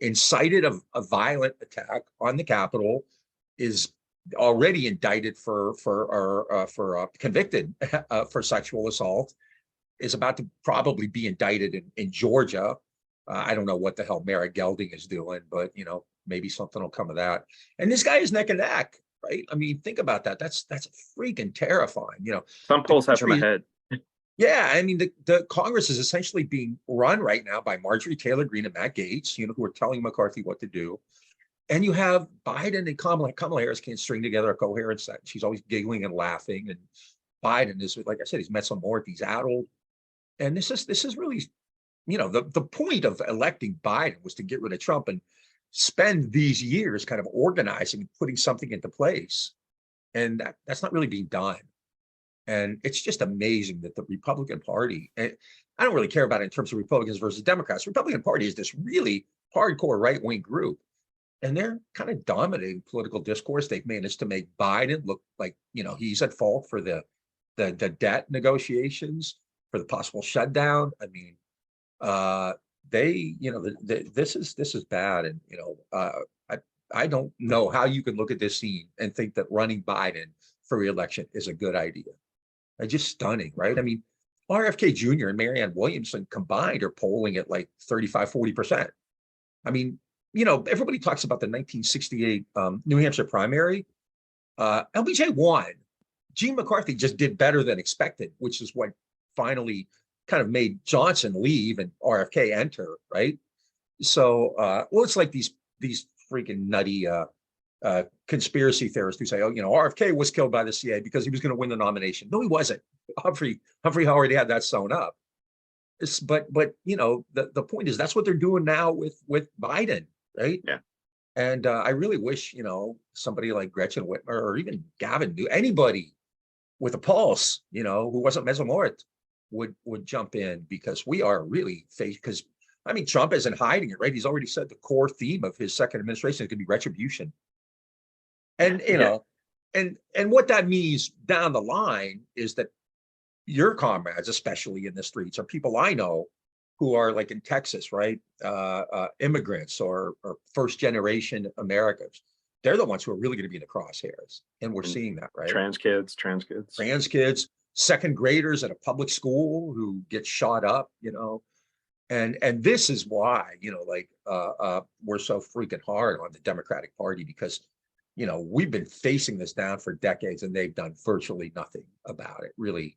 incited a violent attack on the Capitol, is already indicted for convicted for sexual assault, is about to probably be indicted in Georgia. I don't know what the hell Merrick Gelding is doing, but maybe something will come of that. And this guy is neck and neck, right? I mean, think about that. That's freaking terrifying. Some polls have him ahead. Yeah, I mean, the Congress is essentially being run right now by Marjorie Taylor Greene and Matt Gaetz, who are telling McCarthy what to do. And you have Biden and Kamala Harris can't string together a coherent set. She's always giggling and laughing. And Biden is, like I said, he's met some more. He's addled. And this is really, the point of electing Biden was to get rid of Trump and spend these years kind of organizing and putting something into place. And that's not really being done. And it's just amazing that the Republican Party, and I don't really care about it in terms of Republicans versus Democrats. The Republican Party is this really hardcore right-wing group, and they're kind of dominating political discourse. They've managed to make Biden look like, he's at fault for the debt negotiations, for the possible shutdown. I mean, this is bad. And, I don't know how you can look at this scene and think that running Biden for re-election is a good idea. It's just stunning, right? I mean, RFK Jr. and Marianne Williamson combined are polling at like 35-40%. I mean, everybody talks about the 1968 New Hampshire primary. LBJ won. Gene McCarthy just did better than expected, which is what finally kind of made Johnson leave and RFK enter, right? So, it's like these freaking nutty conspiracy theorists who say, RFK was killed by the CIA because he was going to win the nomination. No, he wasn't. Humphrey already had that sewn up. But the point is that's what they're doing now with Biden, right? Yeah. And I really wish somebody like Gretchen Whitmer or even Gavin Newsom, anybody with a pulse, who wasn't Mesamort, would jump in, because we are really faced. Because I mean, Trump isn't hiding it, right? He's already said the core theme of his second administration is going to be retribution. And and what that means down the line is that your comrades, especially in the streets, are people I know who are like in Texas, right? Immigrants or first generation Americans. They're the ones who are really going to be in the crosshairs. And we're seeing that, right? Trans kids, second graders at a public school who get shot up, And this is why, like we're so freaking hard on the Democratic Party, because we've been facing this down for decades and they've done virtually nothing about it. Really,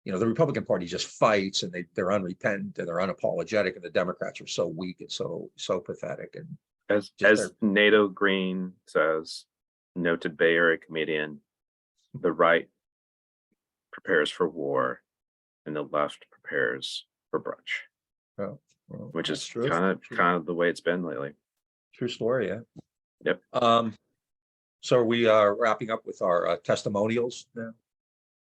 the Republican Party just fights, and they're unrepentant and they're unapologetic, and the Democrats are so weak and so pathetic. And as NATO Green says, noted Bay Area comedian, the right prepares for war and the left prepares for brunch. Oh, well, which is true. kind of the way it's been lately. True story, yeah. Yep. So are we wrapping up with our testimonials now?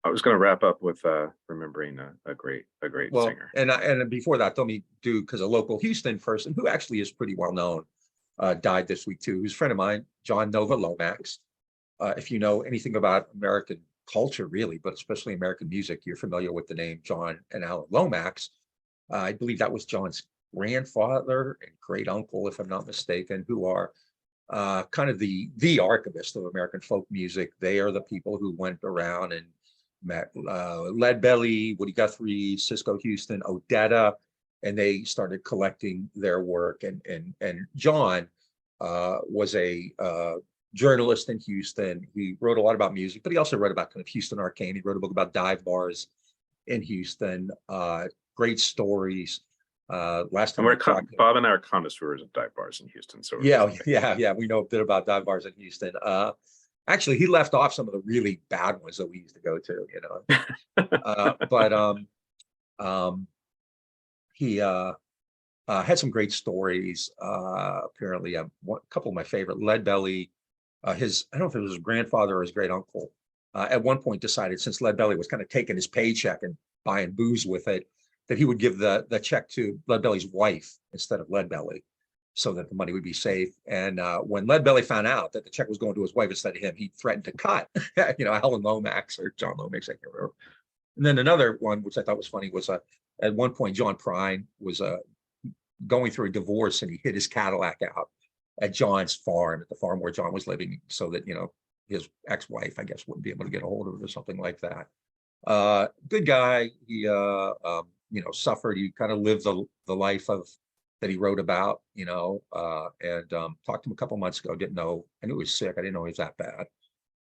I was going to wrap up with remembering a great singer. And before that, let me do, because a local Houston person who actually is pretty well known died this week too. Who's a friend of mine, John Nova Lomax. If you know anything about American culture, really, but especially American music, you're familiar with the name John and Alan Lomax. I believe that was John's grandfather and great uncle, if I'm not mistaken, who are kind of the archivist of American folk music. They are the people who went around and met Leadbelly, Woody Guthrie, Cisco Houston, Odetta, and they started collecting their work. And John was a journalist in Houston. He wrote a lot about music, but he also wrote about kind of Houston arcane. He wrote a book about dive bars in Houston. Great stories. Last time Bob and I are connoisseurs of dive bars in Houston. So yeah, we know a bit about dive bars in Houston. Actually, he left off some of the really bad ones that we used to go to, but he had some great stories. Apparently, a couple of my favorite, Leadbelly. I don't know if it was his grandfather or his great uncle. At one point, decided, since Leadbelly was kind of taking his paycheck and buying booze with it, that he would give the check to Leadbelly's wife instead of Leadbelly, so that the money would be safe. And when Leadbelly found out that the check was going to his wife instead of him, he threatened to cut, Alan Lomax or John Lomax, I can't remember. And then another one, which I thought was funny, was at one point John Prine was going through a divorce, and he hid his Cadillac out at John's farm, at the farm where John was living, so that his ex-wife, I guess, wouldn't be able to get a hold of it or something like that. Good guy. He suffered. He kind of lived the life that he wrote about, and talked to him a couple months ago. Didn't know, I knew he was sick. I didn't know he was that bad.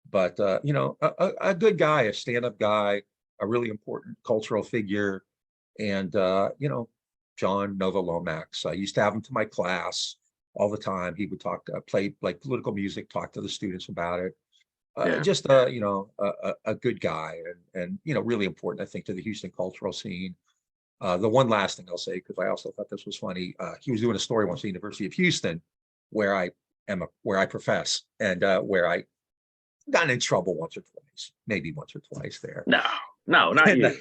But a good guy, a stand-up guy, a really important cultural figure. And John Nova Lomax. I used to have him to my class all the time. He would play like political music, talk to the students about it. Just a good guy, and really important, I think, to the Houston cultural scene. The one last thing I'll say, because I also thought this was funny, he was doing a story once at the University of Houston, where I profess, and where I got in trouble once or twice there. No, not you.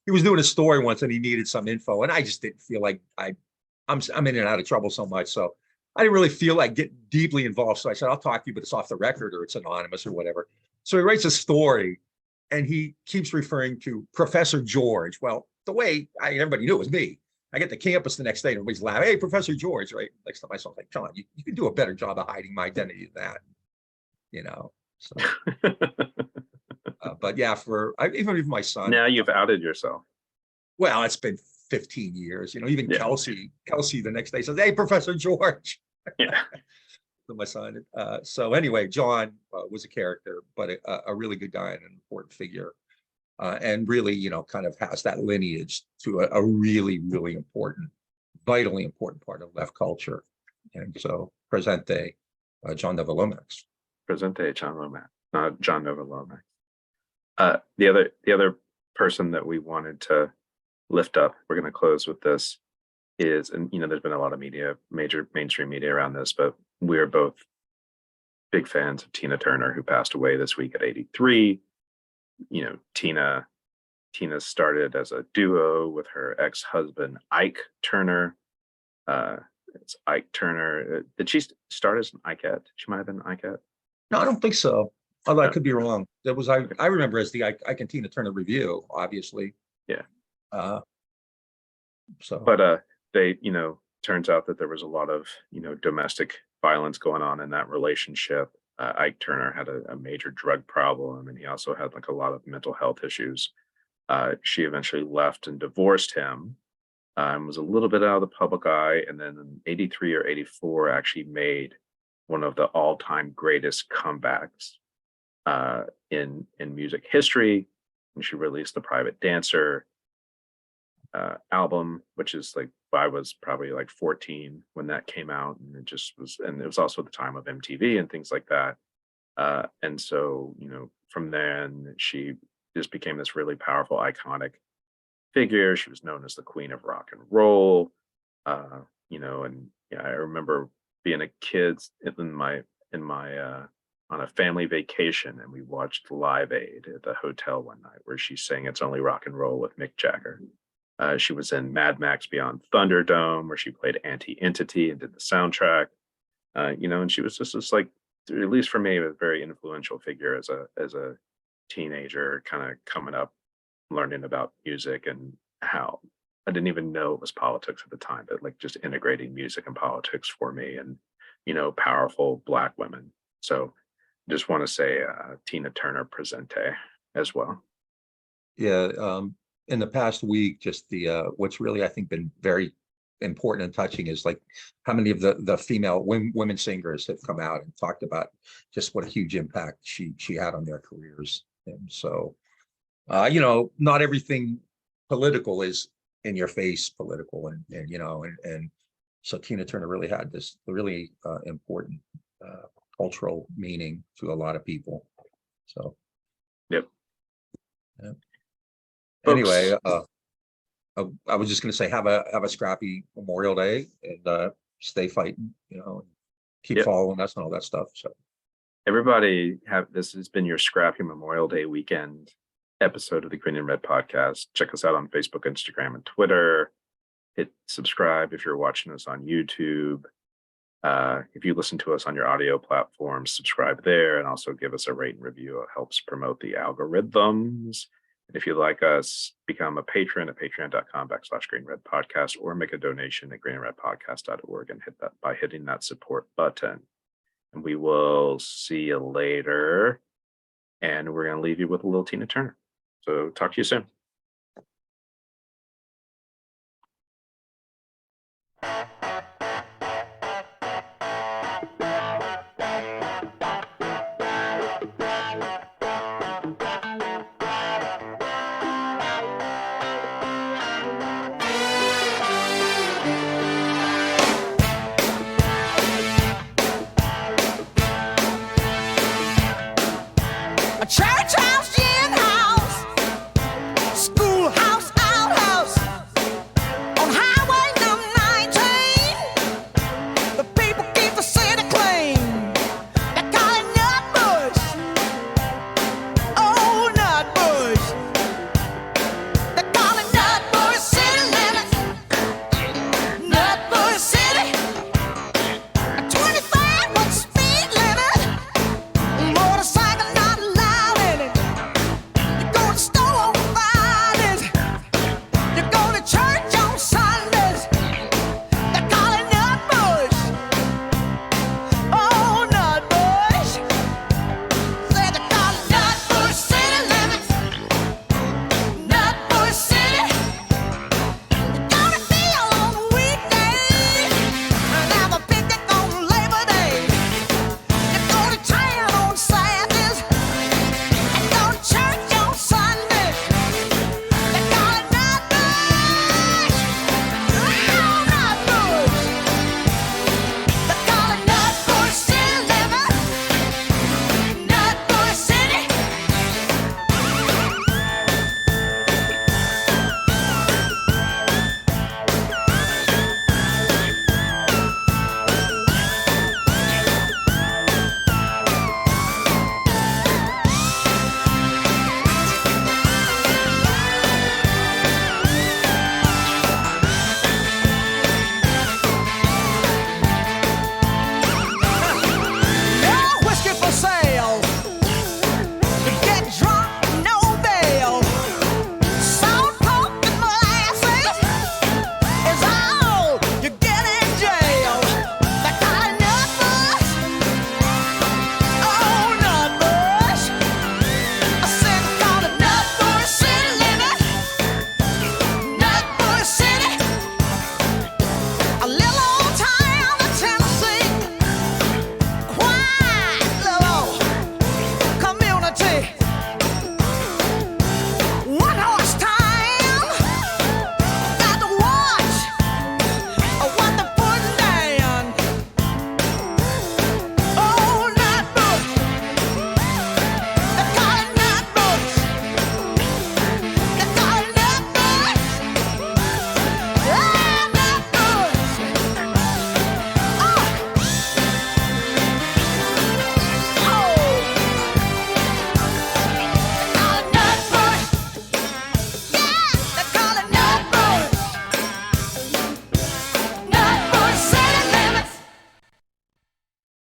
He was doing a story once, and he needed some info, and I just didn't feel like I'm in and out of trouble so much, so I didn't really feel like getting deeply involved. So I said, I'll talk to you, but it's off the record, or it's anonymous or whatever. So he writes a story, and he keeps referring to Professor George. Well, the way everybody knew it was me. I get to campus the next day, and everybody's laughing. Hey, Professor George, right? Next time I saw him, like, John, you can do a better job of hiding my identity than that, So, but yeah, even my son. Now you've outed yourself. Well, it's been 15 years, even Kelsey the next day says, hey, Professor George. Yeah. My son. So anyway, John was a character, but a really good guy and an important figure. And really, kind of has that lineage to a really, really important, vitally important part of left culture. And so presente, John Nova Lomax. Presente, John Lomax, not John Nova Lomax. The other person that we wanted to lift up, we're going to close with this, is, and there's been a lot of major mainstream media around this, but we're both big fans of Tina Turner, who passed away this week at 83. Tina started as a duo with her ex-husband Ike Turner. It's Ike Turner. Did she start as an Ikeette? She might have been an Ikeette. No, I don't think so. Although I could be wrong. That was I remember as the Ike and Tina Turner Review, obviously. Yeah. But they, turns out that there was a lot of, domestic violence going on in that relationship. Ike Turner had a major drug problem, and he also had like a lot of mental health issues. She eventually left and divorced him, Was a little bit out of the public eye, and then in 83 or 84 actually made one of the all-time greatest comebacks in music history. And she released the Private Dancer album, which is like, I was probably like 14 when that came out, and it just was, and it was also the time of MTV and things like that. And so, from then she just became this really powerful, iconic figure. She was known as the Queen of Rock and Roll. And yeah, I remember being a kid in my on a family vacation, and we watched Live Aid at the hotel one night where she sang "It's Only Rock and Roll" with Mick Jagger. She was in Mad Max Beyond Thunderdome, where she played Anti-Entity and did the soundtrack. And she was just this, like, at least for me, a very influential figure as a teenager, kind of coming up, learning about music, and how I didn't even know it was politics at the time, but like just integrating music and politics for me, and powerful Black women. So just want to say Tina Turner presente as well. Yeah, in the past week, just the what's really, I think, been very important and touching is like how many of the female women singers have come out and talked about just what a huge impact she had on their careers. And so not everything political is in your face political, and so Tina Turner really had this really important cultural meaning to a lot of people. So Yep. Yeah. Folks, Anyway, I was just going to say, have a scrappy Memorial Day, and stay fighting, keep Yep. following us and all that stuff. So everybody, this has been your Scrappy Memorial Day weekend episode of the Green and Red Podcast. Check us out on Facebook, Instagram, and Twitter. Hit subscribe if you're watching us on YouTube. If you listen to us on your audio platforms, subscribe there, and also give us a rate and review. It helps promote the algorithms. And if you'd like us, become a patron at patreon.com/greenredpodcast, or make a donation at greenredpodcast.org and hit that by hitting that support button. And we will see you later. And we're going to leave you with a little Tina Turner. So talk to you soon.